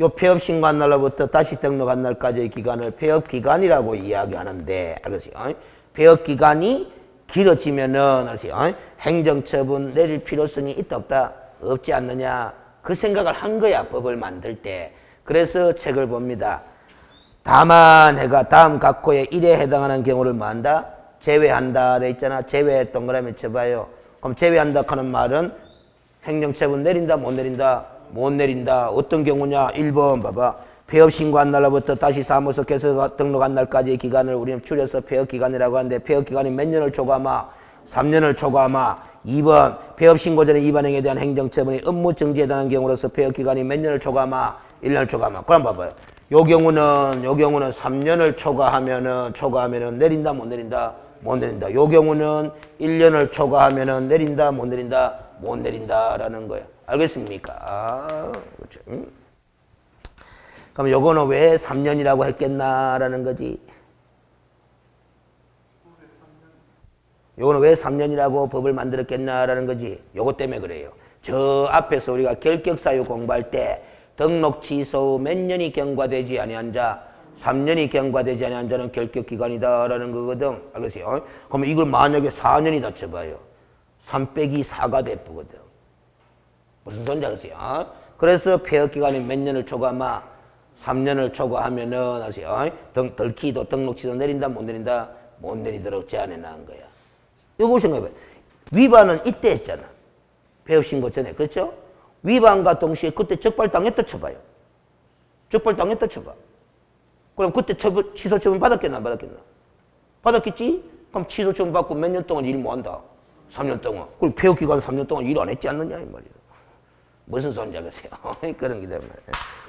요 폐업 신고한 날로부터 다시 등록한 날까지의 기간을 폐업 기간이라고 이야기하는데, 알겠어요? 폐업 기간이 길어지면은, 알겠어요? 행정처분 내릴 필요성이 있다 없다? 없지 않느냐? 그 생각을 한 거야, 법을 만들 때. 그래서 책을 봅니다. 다만 해가 다음 각호의 1에 해당하는 경우를 뭐 한다? 제외한다 돼 있잖아. 제외 동그라미 쳐봐요. 그럼 제외한다 하는 말은 행정처분 내린다 못 내린다? 못 내린다. 어떤 경우냐? 1번 봐봐. 폐업 신고한 날로부터 다시 사무소 개설 등록한 날까지의 기간을 우리는 줄여서 폐업 기간이라고 하는데, 폐업 기간이 몇 년을 초과하마? 3년을 초과하마. 2번 폐업 신고 전에 위반 행위에 대한 행정처분이 업무 정지에 해당하는 경우로서 폐업 기간이 몇 년을 초과하마? 1년을 초과하마. 그럼 봐봐요. 요 경우는 3년을 초과하면은 내린다 못 내린다? 못 내린다. 요 경우는 1년을 초과하면은 내린다 못 내린다? 못 내린다라는 거야. 알겠습니까? 그렇죠. 그럼 요거는 왜 3년이라고 했겠나라는 거지. 요거는 왜 3년이라고 법을 만들었겠나라는 거지. 요거 때문에 그래요. 저 앞에서 우리가 결격사유 공부할 때 등록 취소 몇 년이 경과되지 아니한 자, 3년이 경과되지 아니한 자는 결격기간이다라는 거거든. 알겠어요? 그러면 이걸 만약에 4년이다 쳐봐요. 3 빼기 4가 돼보거든. 무슨 소리인지 알겠어요? 그래서 폐업기간이 몇 년을 초과하마? 3년을 초과하면은, 알겠어요? 덜키도 등록 취소 내린다 못 내린다? 못 내리도록 제한해 놓은 거야. 이거 생각해봐요. 위반은 이때 했잖아. 폐업 신고 전에. 그렇죠? 위반과 동시에 그때 적발당했다 쳐봐요. 적발당했다 쳐봐. 그럼 그때 취소 처분 받았겠나 안 받았겠나? 받았겠지? 그럼 취소 처분 받고 몇 년 동안 일 못 한다. 3년 동안. 그리고 폐업 기간 3년 동안 일 안 했지 않느냐 이 말이에요. 무슨 소리인지 알겠어요? 그런 게 되면.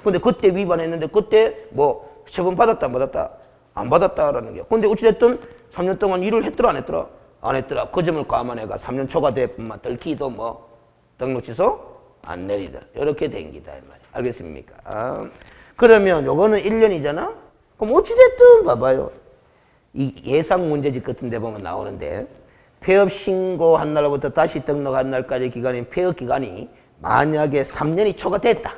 근데 그때 위반했는데 그때 뭐 처분 받았다 안 받았다? 안 받았다라는 게. 근데 어찌됐든 3년 동안 일을 했더라 안 했더라? 안 했더라. 그 점을 감안해가 3년 초과돼뿐만 들키도 뭐 등록 취소 안 내리더라. 이렇게 된 기다 이 말이에요. 알겠습니까? 그러면 요거는 1년이잖아? 그럼 어찌됐든 봐봐요. 이 예상 문제집 같은 데 보면 나오는데 폐업 신고한 날부터 다시 등록한 날까지 기간인 폐업 기간이 만약에 3년이 초과됐다.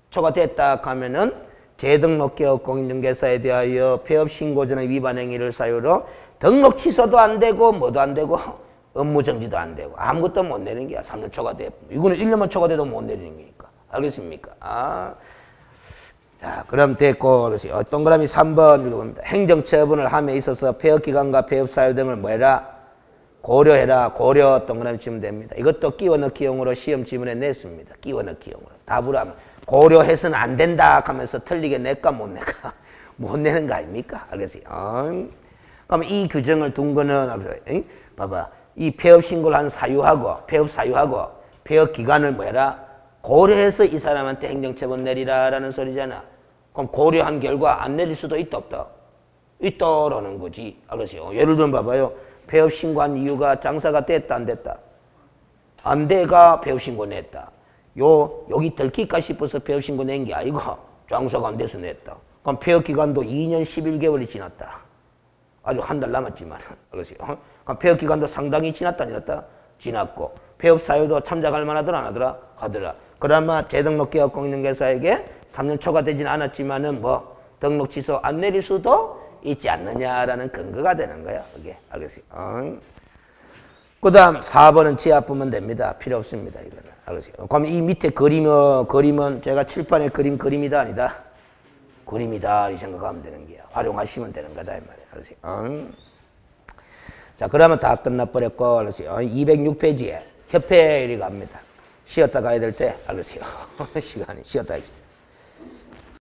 초과됐다 하면은 재등록 개업 공인중개사에 대하여 폐업 신고 전의 위반 행위를 사유로 등록 취소도 안 되고 뭐도 안 되고 업무 정지도 안 되고 아무것도 못 내는 게야. 3년 초과돼. 이거는 1년만 초과돼도 못 내리는 거니까. 알겠습니까? 자, 그럼 됐고, 그래서 동그라미 3번 읽어봅니다. 행정처분을 함에 있어서 폐업기간과 폐업사유 등을 뭐해라? 고려해라. 고려 동그라미 치면 됩니다. 이것도 끼워 넣기용으로 시험 지문에 냈습니다. 끼워 넣기용으로. 답으로 하면 고려해서는 안 된다 하면서 틀리게 낼까 못 낼까? 못 내는 거 아닙니까? 알겠어요? 그럼 이 규정을 둔 거는, 봐봐. 이 폐업 신고를 한 사유하고, 폐업 사유하고, 폐업 기간을 뭐해라? 고려해서 이 사람한테 행정처분 내리라라는 소리잖아. 그럼 고려한 결과 안 내릴 수도 있다 없다? 있다라는 거지. 알겠어요? 예를 들면 봐봐요. 폐업 신고한 이유가 장사가 됐다 안 됐다? 안 돼가 폐업 신고 냈다. 여기 들킬까 싶어서 폐업 신고 낸 게 아니고 장사가 안 돼서 냈다. 그럼 폐업 기간도 2년 11개월이 지났다. 아주 한 달 남았지만. 알겠어요? 그럼 폐업 기간도 상당히 지났다 안 지났다? 지났고 폐업 사유도 참작할 만하더라 안 하더라? 하더라. 그나마 재등록 개업 공인중개사에게 3년 초과되진 않았지만은 뭐 등록 취소 안 내릴 수도 있지 않느냐라는 근거가 되는 거야. 이게 알겠어요? 그다음 4번은 지압 보면 됩니다. 필요 없습니다. 이거는 알겠어요? 그럼 이 밑에 그림은 제가 칠판에 그린 그림이다 아니다? 그림이다 이 생각하면 되는 게야. 활용하시면 되는 거다 이 말이야. 알겠어요? 자, 그러면 다 끝나버렸고, 알겠어요? 206페이지에 협회일이 갑니다. 쉬었다 가야 될 때, 알겠어요? 시간이 쉬었다 가야 될 때.